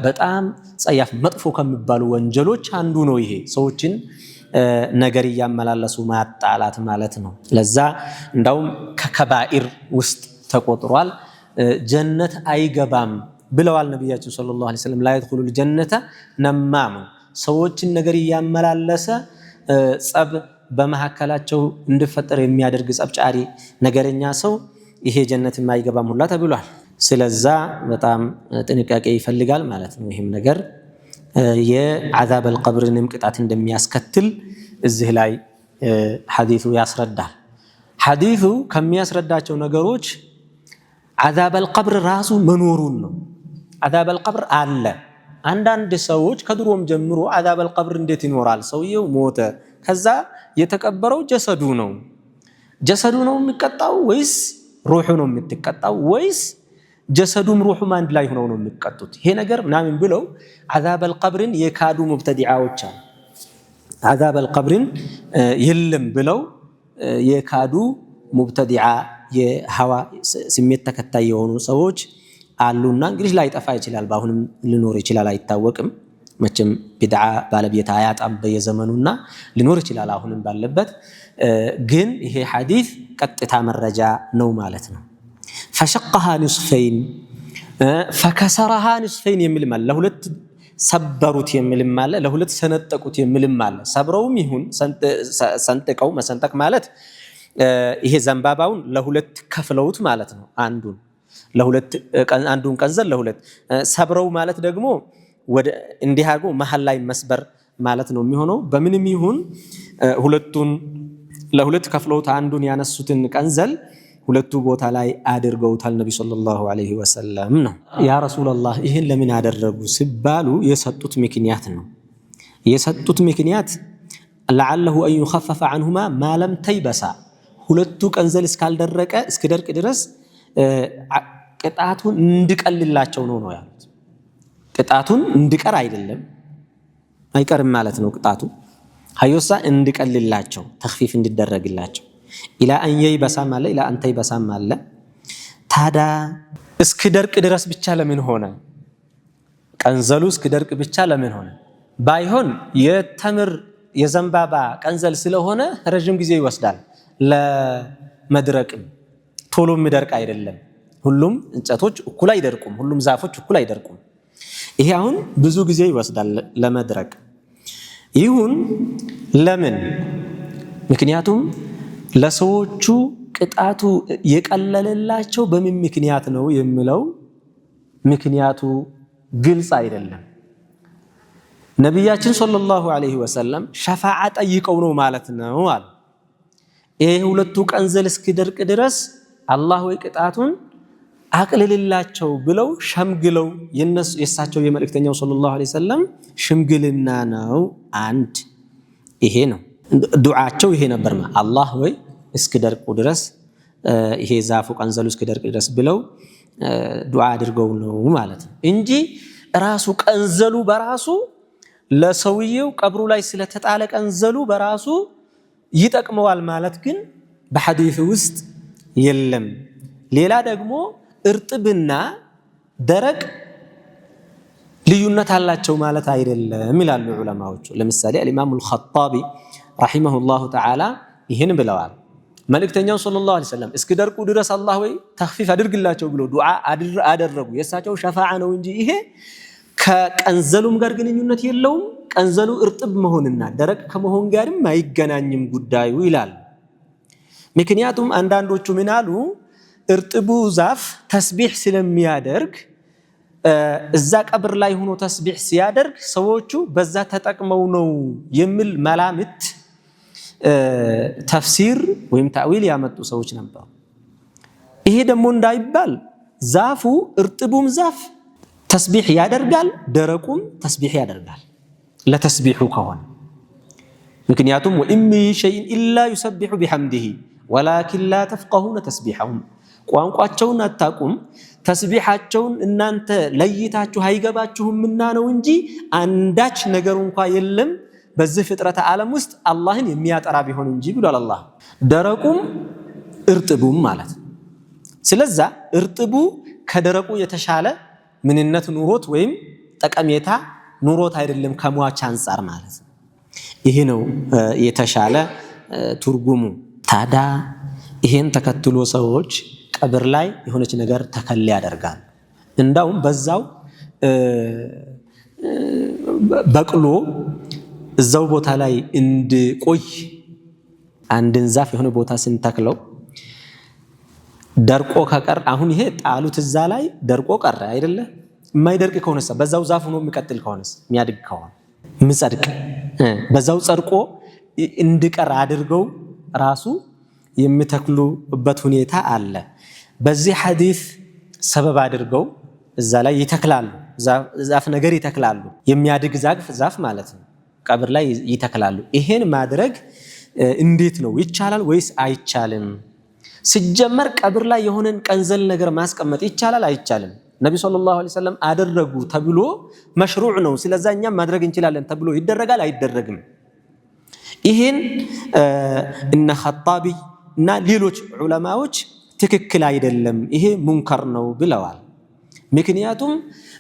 በጣም ጸያፍ መጥፎ ከሚባሉ ወንጀሎች አንዱ ነው ይሄ ሰዎችን ነገር ያመላለሱ ማጣላት ማለት ነው። ለዛ እንዳውም ከከባኢር ውስጥ ተቆጥሯል። ጀነት አይገባም ብለዋል ነብያችን ሰለላሁ ዐለይሂ ወሰለም። لا يدخل الجنة نمام ሰዎችን ነገር ያመላለሰ ጸብ በመሐከላቸው እንድፈጠር የሚያደርግ ጸብጫሪ ነገረኛ ሰው ይሄ ጀነት የማይገባም ሁላ ተብሏል። ስለዛ በጣም ጥንቃቄ ይፈልጋል ማለት ነው። ይሄም ነገር የዓዛብ القبርንም ቅጣት እንደሚያስከትል እዚህ ላይ ሐዲሱ ያስረዳል። ሐዲሱ ከሚያስረዳቸው ነገሮች ዓዛብ القبር ራሱ መኖሩን ነው። ዓዛብ القبር አለ አንዳንድ ሰዎች ከድሮም ጀምሮ አዛበል ቀብር እንዴት ይኖራል? ሰውየው ሞተ፣ ከዛ የተቀበረው ጀሰዱ ነው የሚቀጣው ወይስ ሩሑ ነው የምትቀጣው ወይስ ጀሰዱም ሩሑም አንድ ላይ ሆነው ነው የሚቀጡት? ይሄ ነገር ምናምን ብለው አዛበል ቀብርን የካዱ ሙብተዲዓዎች አሉ። አዛበል ቀብርን የለም ብለው የካዱ ሙብተዲዓ የሐዋ ስሜት ተከታይ የሆኑ ሰዎች አሉና እንግዲህ ላይጠፋ ይችላል፣ በአሁንም ሊኖር ይችላል፣ አይታወቅም። መቼም ቢድዓ ባለቤት አያጣም በየዘመኑና ሊኖር ይችላል አሁንም ባለበት። ግን ይሄ ሐዲስ ቀጥታ መረጃ ነው ማለት ነው። ፈሸቀሃ ንስፈይን ፈከሰረሃ ንስፈይን የሚልም አለ፣ ለሁለት ሰበሩት የሚልም አለ፣ ለሁለት ሰነጠቁት የሚልም አለ። ሰብረውም ይሁን ሰንጥቀው፣ መሰንጠቅ ማለት ይሄ ዘንባባውን ለሁለት ከፍለውት ማለት ነው። አንዱን ቀንዘል ለሁለት ሰብረው ማለት ደግሞ ወደ እንዲህ አድርጎ መሃል ላይ መስበር ማለት ነው የሚሆነው። በምንም ይሁን ሁለቱን ለሁለት ከፍለውት አንዱን ያነሱትን ቀንዘል ሁለቱ ቦታ ላይ አድርገውታል ነብዩ ሰለላሁ ዐለይሂ ወሰለም ነው። ያ ረሱላህ ይህን ለምን አደረጉ ሲባሉ የሰጡት ምክንያት ነው። የሰጡት ምክንያት ለዓለሁ አን ይኸፈፈ ዐንሁማ ማ ለም ተይበሳ፣ ሁለቱ ቀንዘል እስካልደረቀ እስኪደርቅ ድረስ ቅጣቱን እንዲቀልላቸው ነው ያሉት። ቅጣቱን እንዲቀር አይደለም፣ አይቀርም ማለት ነው ቅጣቱ ሀዮሳ እንዲቀልላቸው፣ ተኽፊፍ እንዲደረግላቸው። ኢላ አን የይበሳም አለ፣ ኢላ አን ተይበሳም አለ። ታዲያ እስኪደርቅ ድረስ ብቻ ለምን ሆነ? ቀንዘሉ እስኪደርቅ ብቻ ለምን ሆነ? ባይሆን የተምር የዘንባባ ቀንዘል ስለሆነ ረጅም ጊዜ ይወስዳል ለመድረቅም፣ ቶሎ የሚደርቅ አይደለም። ሁሉም እንጨቶች እኩል አይደርቁም፣ ሁሉም ዛፎች እኩል አይደርቁም። ይሄ አሁን ብዙ ጊዜ ይወስዳል ለመድረቅ። ይሁን ለምን? ምክንያቱም ለሰዎቹ ቅጣቱ የቀለለላቸው በምን ምክንያት ነው የሚለው ምክንያቱ ግልጽ አይደለም። ነቢያችን ሰለላሁ ዐለይሂ ወሰለም ሸፋዓ ጠይቀው ነው ማለት ነው አለ። ይሄ ሁለቱ ቀንዘል እስኪደርቅ ድረስ አላህ ወይ ቅጣቱን አቅልልላቸው ብለው ሸምግለው የእሳቸው የመልእክተኛው ሰለላሁ ዐለይሂ ወሰለም ሽምግልና ነው። አንድ ይሄ ነው ዱዓቸው፣ ይሄ ነበር። አላህ ወይ እስኪደርቁ ድረስ ይሄ ዛፉ ቀንዘሉ እስኪደርቅ ድረስ ብለው ዱዓ አድርገው ነው ማለት ነው እንጂ ራሱ ቀንዘሉ በራሱ ለሰውየው ቀብሩ ላይ ስለተጣለ ቀንዘሉ በራሱ ይጠቅመዋል ማለት ግን በሐዲስ ውስጥ የለም። ሌላ ደግሞ እርጥብና ደረቅ ልዩነት አላቸው ማለት አይደለም ይላሉ ዑለማዎቹ። ለምሳሌ አልኢማሙ አልኸጣቢ ረሂመሁላሁ ተዓላ ይህን ብለዋል። መልእክተኛው ሰለላሁ ዐለይሂ ወሰለም እስኪደርቁ ድረስ አላህ ወይ ተኽፊፍ አድርግላቸው ብሎ ዱዓ አደረጉ። የእሳቸው ሸፋዓ ነው እንጂ ይሄ ከቀንዘሉም ጋር ግንኙነት የለውም። ቀንዘሉ እርጥብ መሆንና ደረቅ ከመሆን ጋርም አይገናኝም ጉዳዩ ይላል። ምክንያቱም አንዳንዶቹ ምን አሉ? እርጥቡ ዛፍ ተስቢሕ ስለሚያደርግ እዛ ቀብር ላይ ሆኖ ተስቢሕ ሲያደርግ ሰዎቹ በዛ ተጠቅመው ነው የሚል መላምት ተፍሲር ወይም ታዊል ያመጡ ሰዎች ነበሩ። ይሄ ደግሞ እንዳይባል ዛፉ እርጥቡም ዛፍ ተስቢሕ ያደርጋል፣ ደረቁም ተስቢሕ ያደርጋል ለተስቢሑ ከሆነ። ምክንያቱም ወኢን ሚን ሸይኢን ኢላ ዩሰቢሑ ቢሐምዲሂ ወላኪን ላ ተፍቀሁነ ተስቢሐሁም፣ ቋንቋቸውን አታቁም ተስቢሓቸውን እናንተ ለይታችሁ አይገባችሁምና ነው እንጂ አንዳች ነገር እንኳ የለም በዚህ ፍጥረተ ዓለም ውስጥ አላህን የሚያጠራ ቢሆን እንጂ ብሏል አላህ። ደረቁም እርጥቡም ማለት። ስለዛ እርጥቡ ከደረቁ የተሻለ ምንነት ኑሮት ወይም ጠቀሜታ ኑሮት አይደለም ከሟች አንጻር ማለት ነው። ይሄ ነው የተሻለ ትርጉሙ። ታዲያ ይሄን ተከትሎ ሰዎች ቀብር ላይ የሆነች ነገር ተከል ያደርጋል። እንዳውም በዛው በቅሎ እዛው ቦታ ላይ እንዲቆይ አንድን ዛፍ የሆነ ቦታ ስንተክለው ደርቆ ከቀር አሁን ይሄ ጣሉት እዛ ላይ ደርቆ ቀረ አይደለ? የማይደርቅ ከሆነስ በዛው ዛፍ ሆኖ የሚቀጥል ከሆነስ የሚያድግ ከሆነ ምጸድቅ በዛው ጸድቆ እንዲቀር አድርገው ራሱ የሚተክሉበት ሁኔታ አለ። በዚህ ሐዲስ ሰበብ አድርገው እዛ ላይ ይተክላሉ ዛፍ ነገር ይተክላሉ። የሚያድግ ዛፍ ማለት ነው። ቀብር ላይ ይተክላሉ። ይሄን ማድረግ እንዴት ነው? ይቻላል ወይስ አይቻልም? ሲጀመር ቀብር ላይ የሆነን ቀንዘል ነገር ማስቀመጥ ይቻላል አይቻልም? ነብዩ ሰለላሁ ዐለይሂ ወሰለም አደረጉ ተብሎ መሽሩዕ ነው፣ ስለዚህ እኛም ማድረግ እንችላለን ተብሎ ይደረጋል አይደረግም? ይሄን እነ ኸጣቢ እና ሌሎች ዑለማዎች ትክክል አይደለም፣ ይሄ ሙንከር ነው ብለዋል። ምክንያቱም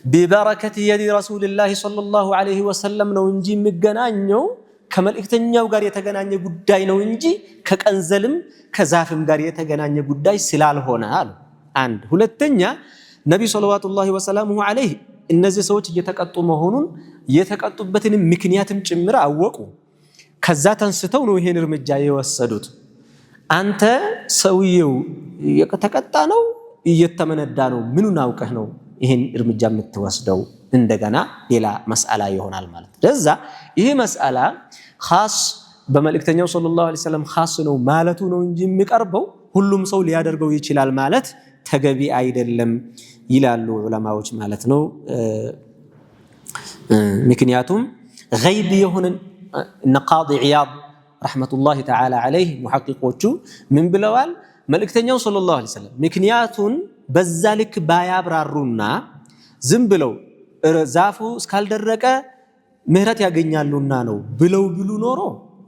ቢበረከት የዲ ረሱልላህ ሰለላሁ ዐለይሂ ወሰለም ነው እንጂ የሚገናኘው ከመልእክተኛው ጋር የተገናኘ ጉዳይ ነው እንጂ ከቀንዘልም ከዛፍም ጋር የተገናኘ ጉዳይ ስላልሆነ አሉ። አንድ ሁለተኛ ነብዩ ሰለላሁ ዐለይሂ ዐለይሂ እነዚህ ሰዎች እየተቀጡ መሆኑን የተቀጡበትን ምክንያትም ጭምር አወቁ። ከዛ ተንስተው ነው ይሄን እርምጃ የወሰዱት። አንተ ሰውየው የተቀጣ ነው እየተመነዳ ነው ምኑን አውቀህ ነው ይሄን እርምጃ የምትወስደው? እንደገና ሌላ መስአላ ይሆናል ማለት። ለዛ ይሄ መስአላ ኻስ በመልእክተኛው ሰለላሁ ዐለይሂ ወሰለም ኻስ ነው ማለቱ ነው እንጂ የሚቀርበው ሁሉም ሰው ሊያደርገው ይችላል ማለት ተገቢ አይደለም ይላሉ ዑለማዎች ማለት ነው። ምክንያቱም ገይብ የሆነ እነ ቃዲ ዒያድ ረሕመቱላሂ ተዓላ ዐለይህ ሙሐቂቆቹ ምን ብለዋል? መልእክተኛው ሰለላሁ ዐለይሂ ወሰለም ምክንያቱን በዛ ልክ ባያብራሩና ዝም ብለው ዛፉ እስካልደረቀ ምህረት ያገኛሉና ነው ብለው ቢሉ ኖሮ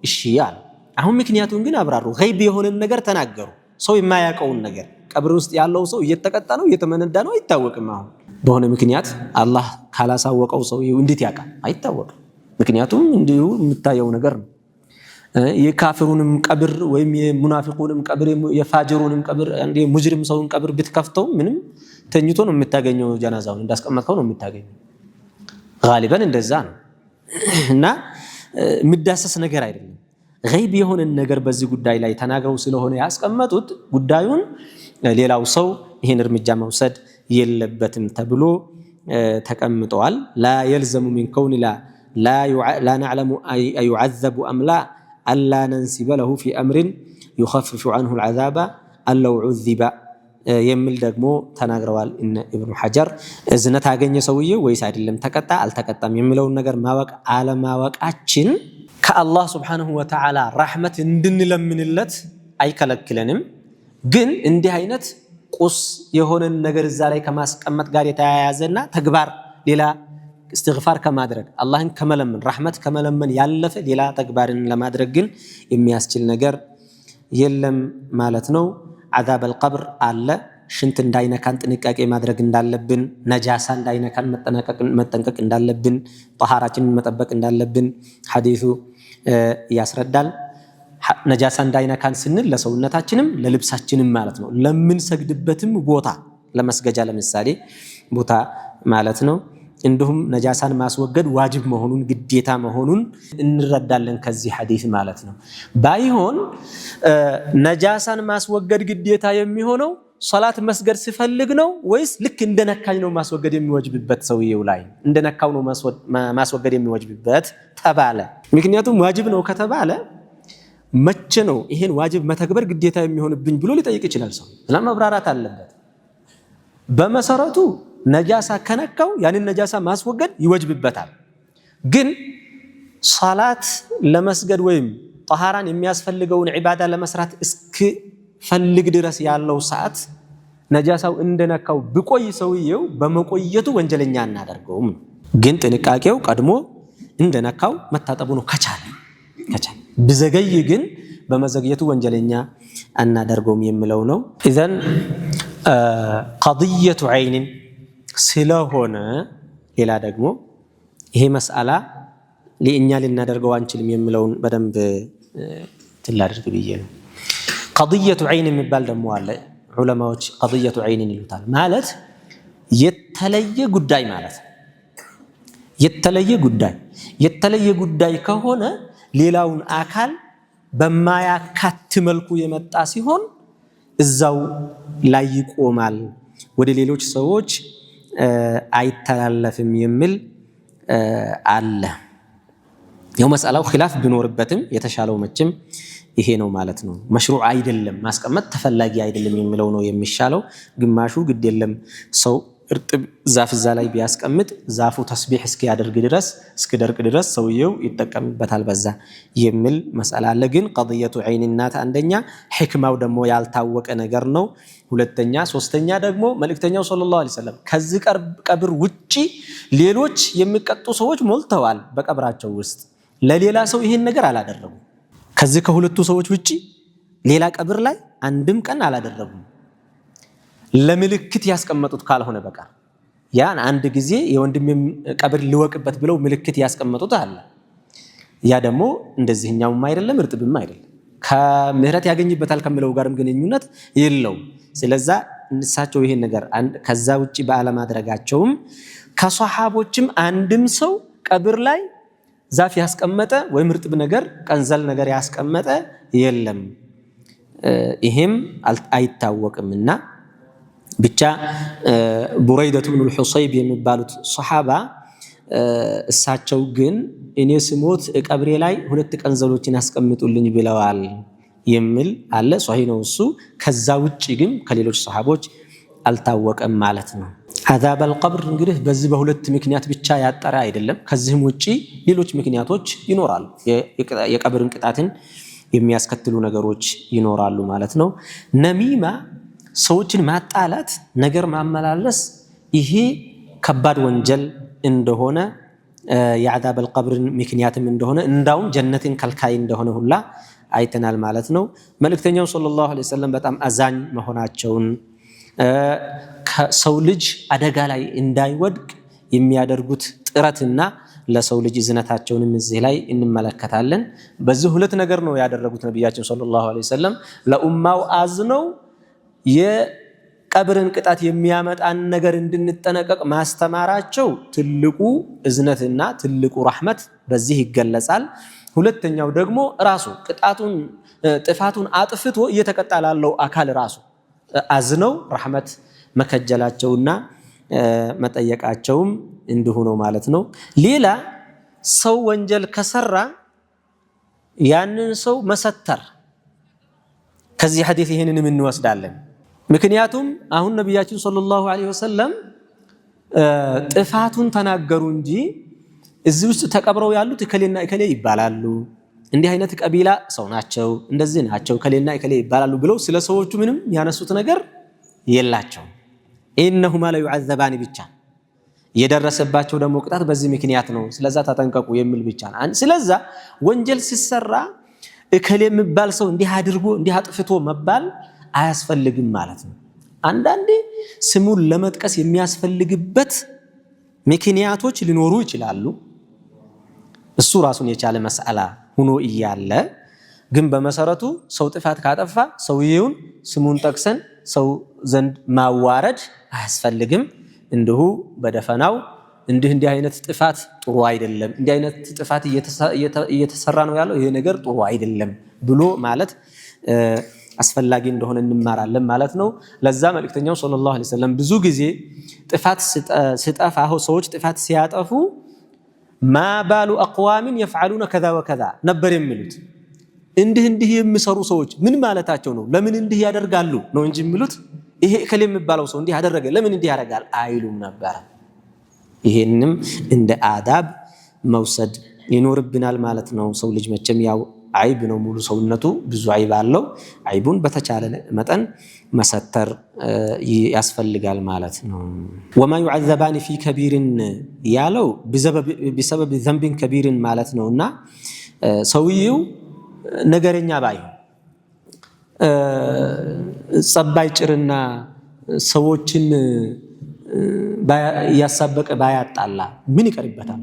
እሺ ያል። አሁን ምክንያቱን ግን አብራሩ። ገይብ የሆነን ነገር ተናገሩ። ሰው የማያውቀውን ነገር ቀብር ውስጥ ያለው ሰው እየተቀጣ ነው እየተመነዳ ነው አይታወቅም። አሁን በሆነ ምክንያት አላህ ካላሳወቀው ሰው እንዴት ያውቃል? አይታወቅም። ምክንያቱም እንዲሁ የምታየው ነገር ነው። የካፊሩንም ቀብር ወይም የሙናፊቁንም ቀብር የፋጅሩንም ቀብር እንደ ሙጅሪም ሰውን ቀብር ብትከፍተው ምንም ተኝቶ ነው የምታገኘው። ጀናዛውን እንዳስቀመጥከው ነው የምታገኘው። ጋሊበን እንደዛ ነው እና የሚዳሰስ ነገር አይደለም። ገይብ የሆነን ነገር በዚህ ጉዳይ ላይ ተናግረው ስለሆነ ያስቀመጡት ጉዳዩን ሌላው ሰው ይሄን እርምጃ መውሰድ የለበትም ተብሎ ተቀምጠዋል። ላ የልዘሙ ሚን ከውን ላ ነዕለሙ አዩዐዘቡ አም ላ አላ ነንሲበ ለሁ ፊ አምሪን ዩኸፍፉ ዐንሁ አልዐዛበ አለው ዑዚበ የሚል ደግሞ ተናግረዋል እነ ኢብኑ ሐጀር። እዝነት አገኘ ሰውዬው ወይስ አይደለም፣ ተቀጣ አልተቀጣም የሚለውን ነገር ማወቅ አለማወቃችን ከአላህ ሱብሓነሁ ወተዓላ ረሕመት እንድንለምንለት አይከለክለንም። ግን እንዲህ አይነት ቁስ የሆነን ነገር እዛ ላይ ከማስቀመጥ ጋር የተያያዘና ተግባር ሌላ እስትግፋር ከማድረግ አላህን ከመለመን ረሕመት ከመለመን ያለፈ ሌላ ተግባርን ለማድረግ ግን የሚያስችል ነገር የለም ማለት ነው። ዐዛበል ቀብር አለ። ሽንት እንዳይነካን ጥንቃቄ ማድረግ እንዳለብን፣ ነጃሳ እንዳይነካን መጠንቀቅ እንዳለብን፣ ጠሃራችንን መጠበቅ እንዳለብን ሐዲሱ ያስረዳል። ነጃሳ እንዳይነካን ስንል ለሰውነታችንም ለልብሳችንም ማለት ነው። ለምንሰግድበትም ቦታ ለመስገጃ ለምሳሌ ቦታ ማለት ነው። እንዲሁም ነጃሳን ማስወገድ ዋጅብ መሆኑን ግዴታ መሆኑን እንረዳለን ከዚህ ሐዲስ ማለት ነው። ባይሆን ነጃሳን ማስወገድ ግዴታ የሚሆነው ሶላት መስገድ ሲፈልግ ነው ወይስ ልክ እንደነካኝ ነው ማስወገድ የሚወጅብበት? ሰውየው ላይ እንደነካው ነው ማስወገድ የሚወጅብበት ተባለ። ምክንያቱም ዋጅብ ነው ከተባለ መቼ ነው ይሄን ዋጅብ መተግበር ግዴታ የሚሆንብኝ ብሎ ሊጠይቅ ይችላል። ሰው ለማብራራት አለበት። በመሰረቱ ነጃሳ ከነካው ያንን ነጃሳ ማስወገድ ይወጅብበታል። ግን ሶላት ለመስገድ ወይም ጠሃራን የሚያስፈልገውን ዒባዳ ለመስራት እስክፈልግ ድረስ ያለው ሰዓት ነጃሳው እንደነካው ብቆይ ሰውየው በመቆየቱ ወንጀለኛ እናደርገውም። ግን ጥንቃቄው ቀድሞ እንደነካው መታጠቡ ነው ከቻለ ብዘገይ ግን በመዘግየቱ ወንጀለኛ እናደርገውም የሚለው ነው። ኢዘን ቀድየቱ ዐይንን ስለሆነ ሌላ ደግሞ ይሄ መስአላ ለእኛ ልናደርገው አንችልም የሚለውን በደንብ ትላደርግ ብዬ ነው። ቀድየቱ ዐይን የሚባል ደግሞ አለ። ዑለማዎች ቀድየቱ ዐይንን ይሉታል። ማለት የተለየ ጉዳይ ማለት ነው። የተለየ ጉዳይ ከሆነ ሌላውን አካል በማያካት መልኩ የመጣ ሲሆን እዛው ላይ ይቆማል፣ ወደ ሌሎች ሰዎች አይተላለፍም የሚል አለ። ያው መስአላው ኺላፍ ቢኖርበትም የተሻለው መቼም ይሄ ነው ማለት ነው። መሽሩዕ አይደለም ማስቀመጥ ተፈላጊ አይደለም የሚለው ነው የሚሻለው። ግማሹ ግድ የለም ሰው እርጥብ ዛፍ እዛ ላይ ቢያስቀምጥ ዛፉ ተስቢህ እስኪያደርግ ድረስ እስኪደርቅ ድረስ ሰውየው ይጠቀምበታል በዛ የሚል መስአላ አለ። ግን ቀضية عين ናት አንደኛ፣ ሕክማው ደግሞ ያልታወቀ ነገር ነው ሁለተኛ። ሶስተኛ ደግሞ መልእክተኛው ሰለላሁ ዐለይሂ ወሰለም ከዚህ ቀብር ውጪ ሌሎች የሚቀጡ ሰዎች ሞልተዋል በቀብራቸው ውስጥ፣ ለሌላ ሰው ይሄን ነገር አላደረጉም። ከዚህ ከሁለቱ ሰዎች ውጪ ሌላ ቀብር ላይ አንድም ቀን አላደረጉም፣ ለምልክት ያስቀመጡት ካልሆነ በቀር። ያን አንድ ጊዜ የወንድሜም ቀብር ሊወቅበት ብለው ምልክት ያስቀመጡት አለ። ያ ደግሞ እንደዚህኛውም አይደለም እርጥብም አይደለም፣ ከምህረት ያገኝበታል ከሚለው ጋርም ግንኙነት የለው። ስለዛ እንሳቸው ይሄን ነገር ከዛ ውጪ ባለማድረጋቸውም ከሷሃቦችም አንድም ሰው ቀብር ላይ ዛፍ ያስቀመጠ ወይም እርጥብ ነገር ቀንዘል ነገር ያስቀመጠ የለም። ይሄም አይታወቅምና ብቻ ቡረይደቱ ብኑል ሑሰይብ የሚባሉት ሷሃባ እሳቸው ግን እኔ ስሞት ቀብሬ ላይ 2 ቀንዘሎችን ያስቀምጡልኝ ብለዋል የሚል አለ። ሷሂህ ነው እሱ። ከዛ ውጪ ግን ከሌሎች ሷሃቦች አልታወቀም ማለት ነው። አዛበል ቀብር እንግዲህ በዚህ በሁለት ምክንያት ብቻ ያጠረ አይደለም። ከዚህም ውጪ ሌሎች ምክንያቶች ይኖራሉ። የቀብርን ቅጣትን የሚያስከትሉ ነገሮች ይኖራሉ ማለት ነው። ነሚማ ሰዎችን ማጣላት፣ ነገር ማመላለስ ይሄ ከባድ ወንጀል እንደሆነ የአዛበል ቀብርን ምክንያትም እንደሆነ እንዳውም ጀነትን ከልካይ እንደሆነ ሁላ አይተናል ማለት ነው። መልእክተኛው ሰለላሁ ዐለይሂ ወሰለም በጣም አዛኝ መሆናቸውን ከሰው ልጅ አደጋ ላይ እንዳይወድቅ የሚያደርጉት ጥረትና ለሰው ልጅ እዝነታቸውንም እዚህ ላይ እንመለከታለን። በዚህ ሁለት ነገር ነው ያደረጉት ነብያችን ሰለላሁ ዐለይሂ ወሰለም ለኡማው አዝነው የቀብርን ቅጣት የሚያመጣን ነገር እንድንጠነቀቅ ማስተማራቸው ትልቁ እዝነትና ትልቁ ረህመት በዚህ ይገለጻል። ሁለተኛው ደግሞ ራሱ ጥፋቱን አጥፍቶ እየተቀጣ ላለው አካል ራሱ አዝነው ረህመት መከጀላቸውና መጠየቃቸውም እንዲሁ ነው ማለት ነው። ሌላ ሰው ወንጀል ከሰራ ያንን ሰው መሰተር፣ ከዚህ ሐዲስ ይሄንንም እንወስዳለን። ምክንያቱም አሁን ነብያችን ሰለላሁ ዐለይሂ ወሰለም ጥፋቱን ተናገሩ እንጂ እዚህ ውስጥ ተቀብረው ያሉት እከሌና እከሌ ይባላሉ፣ እንዲህ አይነት ቀቢላ ሰው ናቸው፣ እንደዚህ ናቸው፣ እከሌና እከሌ ይባላሉ ብለው ስለ ሰዎቹ ምንም ያነሱት ነገር የላቸው። ኢነሁማ ለዩዐዘባኒ ብቻ የደረሰባቸው ደግሞ ቅጣት በዚህ ምክንያት ነው፣ ስለዛ ተጠንቀቁ የሚል ብቻ ነው። ስለዛ ወንጀል ሲሰራ እከሌ የሚባል ሰው እንዲህ አድርጎ እንዲህ አጥፍቶ መባል አያስፈልግም ማለት ነው። አንዳንዴ ስሙን ለመጥቀስ የሚያስፈልግበት ምክንያቶች ሊኖሩ ይችላሉ። እሱ ራሱን የቻለ መስአላ ሆኖ እያለ ግን በመሰረቱ ሰው ጥፋት ካጠፋ ሰውየውን ስሙን ጠቅሰን ሰው ዘንድ ማዋረድ አያስፈልግም። እንዲሁ በደፈናው እንዲህ አይነት ጥፋት ጥሩ አይደለም፣ እንዲህ አይነት ጥፋት እየተሰራ ነው ያለው ይሄ ነገር ጥሩ አይደለም ብሎ ማለት አስፈላጊ እንደሆነ እንማራለን ማለት ነው። ለዛ መልእክተኛው ሰለላሁ ዐለይሂ ወሰለም ብዙ ጊዜ ጥፋት ሲጠፋ ሰዎች ጥፋት ሲያጠፉ ማባሉ አቅዋሚን የፍዓሉነ ከዛ ወከዛ ነበር የሚሉት። እንዲህ የሚሰሩ ሰዎች ምን ማለታቸው ነው? ለምን እንዲህ ያደርጋሉ ነው እንጂ የሚሉት ይሄ እከሌ የሚባለው ሰው እንዲህ አደረገ ለምን እንዲህ ያደርጋል አይሉም ነበር። ይሄንም እንደ አዳብ መውሰድ ይኖርብናል ማለት ነው። ሰው ልጅ መቼም ያው አይብ ነው፣ ሙሉ ሰውነቱ ብዙ አይብ አለው። አይቡን በተቻለ መጠን መሰተር ያስፈልጋል ማለት ነው። ወማ ዩዐዘባኒ ፊ ከቢርን ያለው ቢሰበብ ዘንብን ከቢርን ማለት ነውና ሰውየው ነገረኛ ባይሆን ጸባይ ጭርና ሰዎችን ያሳበቀ ባያጣላ ምን ይቀርበታል?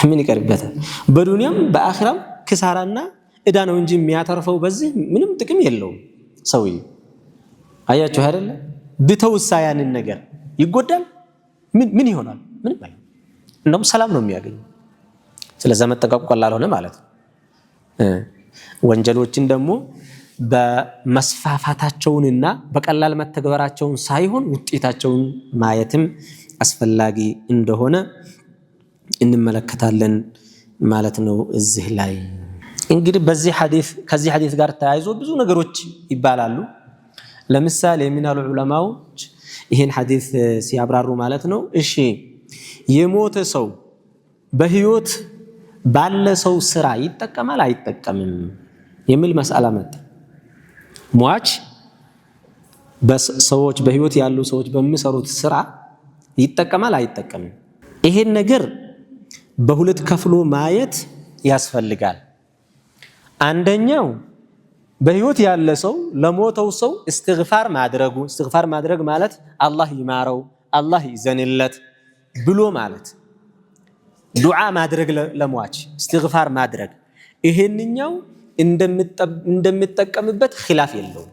ምን ይቀርበታል? በዱንያም በአኺራም ክሳራና እዳ ነው እንጂ የሚያተርፈው በዚህ ምንም ጥቅም የለውም። ሰውዬው አያችሁ አይደለ? ብተውሳ ያንን ነገር ይጎዳል። ምን ይሆናል? ምን ማለት እንደውም ሰላም ነው የሚያገኘው። ስለዚህ መጠንቀቁ ቀላል ሆነ ማለት ነው። ወንጀሎችን ደግሞ በመስፋፋታቸውንና በቀላል መተግበራቸውን ሳይሆን ውጤታቸውን ማየትም አስፈላጊ እንደሆነ እንመለከታለን ማለት ነው። እዚህ ላይ እንግዲህ ከዚህ ሐዲስ ጋር ተያይዞ ብዙ ነገሮች ይባላሉ። ለምሳሌ የሚናሉ ዑለማዎች ይሄን ሐዲስ ሲያብራሩ ማለት ነው እሺ የሞተ ሰው በህይወት ባለ ሰው ስራ ይጠቀማል አይጠቀምም የሚል መስአላ መጣ ሟች በሰዎች በህይወት ያሉ ሰዎች በሚሰሩት ስራ ይጠቀማል አይጠቀምም ይሄን ነገር በሁለት ከፍሎ ማየት ያስፈልጋል አንደኛው በህይወት ያለ ሰው ለሞተው ሰው እስትግፋር ማድረግ ማለት አላህ ይማረው አላህ ይዘንለት ብሎ ማለት ዱዓ ማድረግ ለሟች እስትግፋር ማድረግ ይሄንኛው እንደምትጠቀምበት ኺላፍ የለውም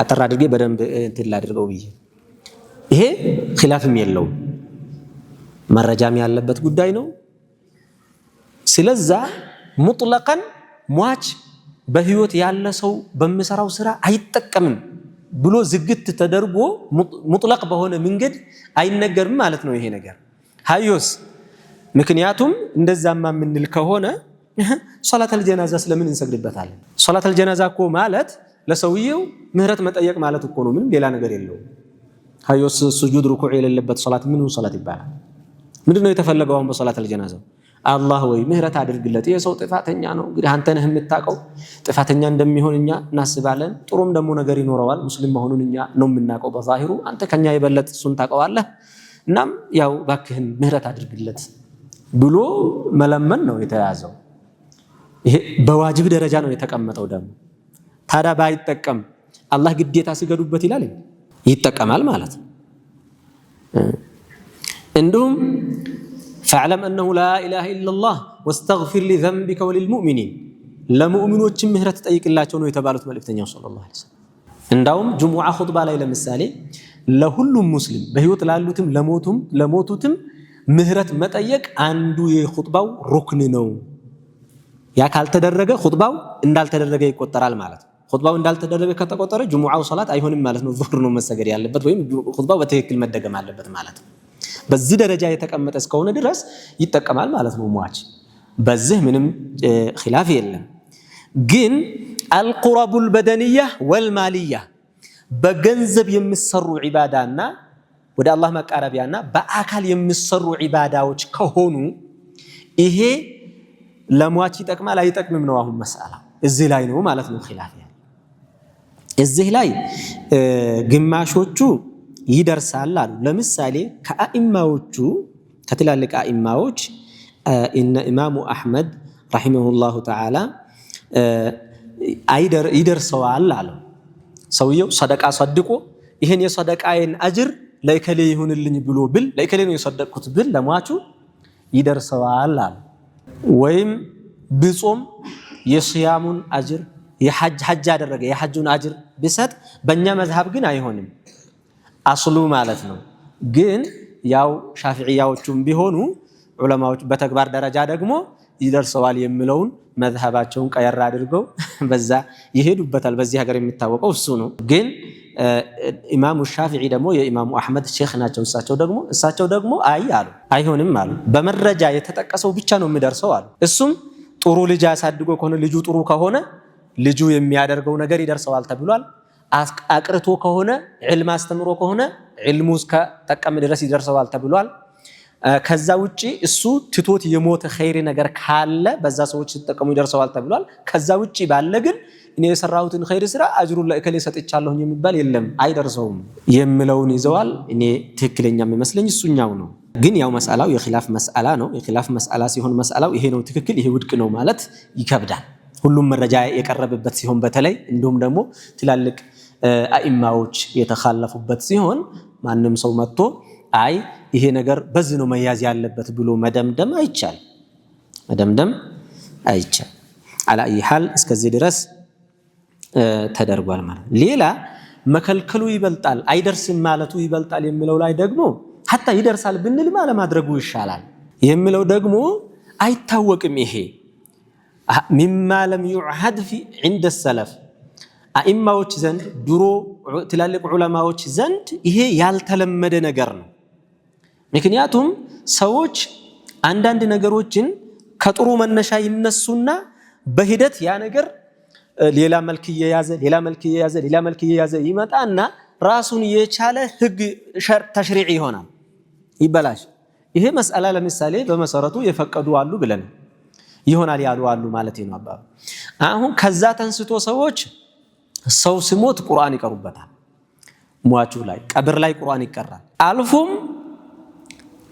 አጠር አድርጌ በደንብ እንትን ላድርገው ብዬ ይሄ ኺላፍም የለውም መረጃም ያለበት ጉዳይ ነው ስለዚህ ሙጥለቀን ሟች በህይወት ያለ ሰው በሚሰራው ስራ አይጠቀምም ብሎ ዝግት ተደርጎ ሙጥለቅ በሆነ መንገድ አይነገርም ማለት ነው ይሄ ነገር ሃዮስ ምክንያቱም እንደዛማ ምንል ከሆነ ሶላተል ጀናዛ ስለምን እንሰግድበታለን ሶላተል ጀናዛ እኮ ማለት ለሰውየው ምህረት መጠየቅ ማለት እኮ ነው ምንም ሌላ ነገር የለውም ሃዮስ ሱጁድ ሩኩዕ የሌለበት ሶላት ምን ሶላት ይባላል ምንድነው የተፈለገው አሁን በሶላተል ጀናዛ አላህ ወይ ምህረት አድርግለት የሰው ጥፋተኛ ነው እንግዲህ አንተ ነህ የምታቀው ጥፋተኛ እንደሚሆን እኛ እናስባለን ጥሩም ደግሞ ነገር ይኖረዋል ሙስሊም መሆኑን እኛ ነው የምናቀው በዛሂሩ አንተ ከኛ የበለጠ እሱን ታቀዋለህ እናም ያው ባክህን ምህረት አድርግለት ብሎ መለመን ነው የተያዘው ይሄ በዋጅብ ደረጃ ነው የተቀመጠው ደግሞ ታዲያ ባይጠቀም አላህ ግዴታ ሲገዱበት ይላል ይጠቀማል ማለት እንደውም فاعلم انه لا اله الا الله واستغفر لذنبك وللمؤمنين ለሙእሚኖች ምህረት ጠይቅላቸው ነው የተባሉት መልእክተኛው ሰለላሁ ዐለይሂ ወሰለም እንዳውም ጁሙዓ ኹጥባ ላይ ለምሳሌ ለሁሉም ሙስሊም በህይወት ላሉትም ለሞቱትም ምህረት መጠየቅ አንዱ የኹጥባው ሩክን ነው ያ ካልተደረገ ኹጥባው እንዳልተደረገ ይቆጠራል ማለት ኹጥባው እንዳልተደረገ ከተቆጠረ ጁሙዓው ሶላት አይሆንም ማለት ነው ዙህር ነው መሰገድ ያለበት ወይም ኹጥባው በትክክል መደገም አለበት ማለት ነው በዚህ ደረጃ የተቀመጠ እስከሆነ ድረስ ይጠቀማል ማለት ነው ሟች በዚህ ምንም ኺላፍ የለም ግን አልቁረቡል በደንያ ወልማልያ በገንዘብ የሚሰሩ ዒባዳና ወደ አላህ መቃረቢያና በአካል የሚሰሩ ዒባዳዎች ከሆኑ ይሄ ለሟች ይጠቅማል አይጠቅምም ነው አሁን መስአላ እዚህ ላይ ነው ማለት ነው ኺላፍ ያለው እዚህ ላይ ግማሾቹ ይደርሳል አሉ ለምሳሌ ከአኢማዎቹ ከትላልቅ አኢማዎች እነ ኢማሙ አህመድ ረሂመሁላሁ ተዓላ ይደርሰዋል አሉ ሰውየው ሰደቃ ሰድቆ ይሄን የሰደቃዬን አጅር ለከሌ ይሁንልኝ ብሎ ብል ለከሌ ነው የሰደቅኩት ብል ለሟቹ ይደርሰዋል አሉ ወይም ብጾም የሲያሙን አጅር የሐጅ አደረገ የሐጁን አጅር ቢሰጥ በእኛ መዝሐብ ግን አይሆንም አስሉ ማለት ነው ግን ያው ሻፊዒያዎቹም ቢሆኑ ዑለማዎች በተግባር ደረጃ ደግሞ ይደርሰዋል የሚለውን መዝሐባቸውን ቀየር አድርገው በዛ ይሄዱበታል በዚህ ሀገር የሚታወቀው እሱ ነው ግን ኢማሙ ሻፊዒ ደግሞ የኢማሙ አህመድ ሼክ ናቸው እሳቸው ደግሞ አሉ አይሆንም አሉ በመረጃ የተጠቀሰው ብቻ ነው የሚደርሰው አሉ እሱም ጥሩ ልጅ አሳድጎ ከሆነ ልጁ ጥሩ ከሆነ ልጁ የሚያደርገው ነገር ይደርሰዋል ተብሏል አቅርቶ ከሆነ ዒልም አስተምሮ ከሆነ ዒልሙ እስከ ተጠቀም ድረስ ይደርሰዋል ተብሏል ከዛ ውጪ እሱ ትቶት የሞተ ኸይር ነገር ካለ በዛ ሰዎች ሲጠቀሙ ይደርሰዋል ተብሏል ከዛ ውጪ ባለ ግን እኔ የሰራሁትን ኸይር ስራ አጅሩን ለእከሌ ሰጥቻለሁ የሚባል የለም አይደርሰውም የሚለውን ይዘዋል እኔ ትክክለኛ የሚመስለኝ እሱኛው ነው ግን ያው መስአላው የኺላፍ መስአላ ነው የኺላፍ መስአላ ሲሆን መስአላው ይሄ ነው ትክክል ይሄ ውድቅ ነው ማለት ይከብዳል ሁሉም መረጃ የቀረበበት ሲሆን በተለይ እንደውም ደግሞ ትላልቅ አኢማዎች የተኻለፉበት ሲሆን ማንም ሰው መጥቶ አይ ይሄ ነገር በዚህ ነው መያዝ ያለበት ብሎ መደምደም አይቻል አላ ይሐል እስከዚህ ድረስ ተደርጓል ማለት ሌላ መከልከሉ ይበልጣል አይደርስም ማለቱ ይበልጣል የሚለው ላይ ደግሞ ሐታ ይደርሳል ብንል ማለማድረጉ ይሻላል የሚለው ደግሞ አይታወቅም ይሄ مما لم يعهد في عند السلف አኢማዎች ዘንድ ድሮ ትላልቅ ዑለማዎች ዘንድ ይሄ ያልተለመደ ነገር ነው ምክንያቱም ሰዎች አንዳንድ ነገሮችን ከጥሩ መነሻ ይነሱና በሂደት ያ ነገር ሌላ መልክ እየያዘ ይመጣና ራሱን የቻለ ህግ ተሽሪዕ ይሆናል፣ ይበላሽ። ይሄ መስአላ ለምሳሌ በመሰረቱ የፈቀዱ አሉ ብለን ይሆናል ያሉ አሉ ማለት ነው አባባ። አሁን ከዛ ተንስቶ ሰዎች ሰው ሲሞት ቁርአን ይቀሩበታል፣ ሟቹ ላይ ቀብር ላይ ቁርአን ይቀራል። አልፎም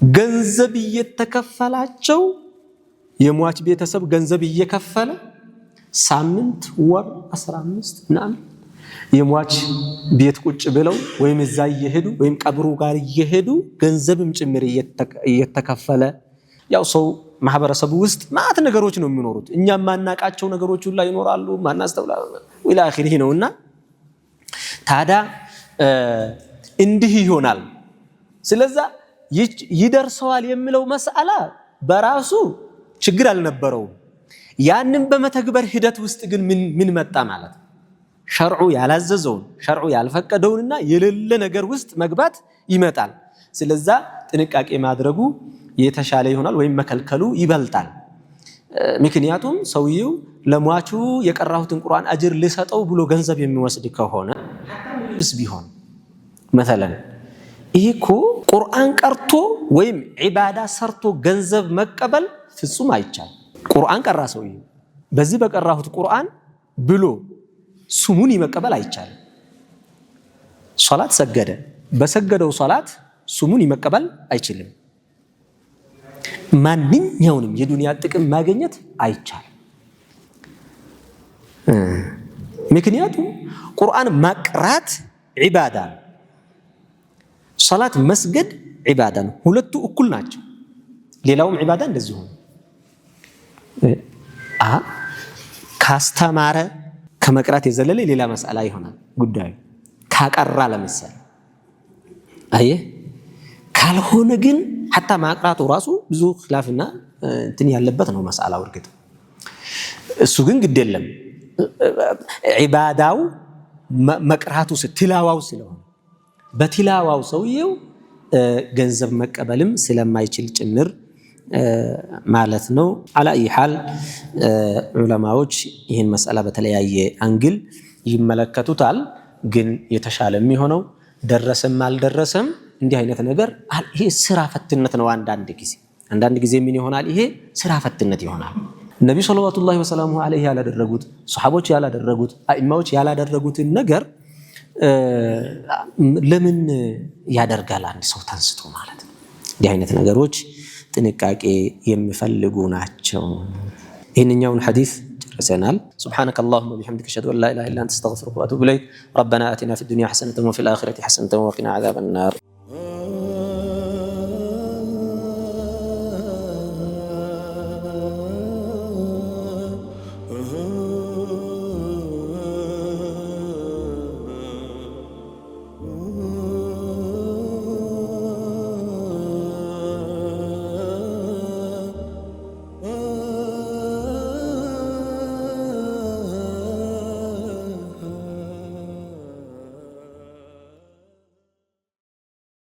ገንዘብ እየተከፈላቸው የሟች ቤተሰብ ገንዘብ እየከፈለ ሳምንት፣ ወር፣ 15 ምናምን የሟች ቤት ቁጭ ብለው ወይም እዛ እየሄዱ ወይም ቀብሩ ጋር እየሄዱ ገንዘብም ጭምር እየተከፈለ ያው ሰው ማህበረሰቡ ውስጥ ማት ነገሮች ነው የሚኖሩት። እኛም ማናቃቸው ነገሮች ሁሉ ይኖራሉ፣ ማናስተውላ ወላ አኺሪህ ነውና ታዲያ እንዲህ ይሆናል። ስለዚህ ይደርሰዋል የሚለው መስአላ በራሱ ችግር አልነበረውም። ያንን በመተግበር ሂደት ውስጥ ግን ምን መጣ ማለት ሸርዑ ያላዘዘውን ሸርዑ ያልፈቀደውንና የሌለ ነገር ውስጥ መግባት ይመጣል። ስለዚህ ጥንቃቄ ማድረጉ የተሻለ ይሆናል ወይም መከልከሉ ይበልጣል። ምክንያቱም ሰውየው ለሟቹ የቀራሁትን ቁርአን አጅር ልሰጠው ብሎ ገንዘብ የሚወስድ ከሆነ ቢሆን مثلا ይሄኮ ቁርአን ቀርቶ ወይም ዒባዳ ሰርቶ ገንዘብ መቀበል ፍጹም አይቻል። ቁርአን ቀራ ሰውየው በዚህ በቀራሁት ቁርአን ብሎ ስሙን ይመቀበል አይቻል። ሶላት ሰገደ፣ በሰገደው ሶላት ስሙን ይመቀበል አይችልም። ማንኛውንም የዱንያ ጥቅም ማግኘት አይቻል። ምክንያቱም ቁርአን ማቅራት ዒባዳ ነው፣ ሶላት መስገድ ዒባዳ ነው። ሁለቱ እኩል ናቸው። ሌላውም ዒባዳ እንደዚህ ሆነ ካስተማረ ከመቅራት የዘለለ ሌላ መስአላ ይሆናል ጉዳዩ። ካቀራ ለምሳሌ አየህ፣ ካልሆነ ግን ሐታ ማቅራቱ ራሱ ብዙ ኺላፍና እንትን ያለበት ነው መስአላው። እርግጥ እሱ ግን ግድ የለም ዒባዳው መቅራቱ ትላዋው ስለሆነ በትላዋው ሰውየው ገንዘብ መቀበልም ስለማይችል ጭምር ማለት ነው። አላ ይሐል ዑለማዎች ይህን መስአላ በተለያየ አንግል ይመለከቱታል። ግን የተሻለ የሚሆነው ደረሰም አልደረሰም እንዲህ አይነት ነገር ይሄ ስራ ፈትነት ነው። አንዳንድ ጊዜ ምን ይሆናል? ይሄ ስራ ፈትነት ይሆናል። ነብዩ ሰለላሁ ዐለይሂ ወሰለም ያላደረጉት፣ ሱሐቦች ያላደረጉት፣ አኢማዎች ያላደረጉትን ነገር ለምን ያደርጋል አንድ ሰው ተንስቶ ማለት ነው። እንዲህ አይነት ነገሮች ጥንቃቄ የሚፈልጉ ናቸው። ይህንኛውን ሐዲስ ጨርሰናል። ሱብሓነከ አላሁመ ወቢሐምዲከ አሽሀዱ አን ላ ኢላሃ ኢላ አንተ አስተግፊሩከ ወአቱቡ ኢለይክ። ረበና አቲና ፊድ ዱንያ ሐሰነተን ወፊል አኺረቲ ሐሰነተን ወቂና ዐዛበን ናር።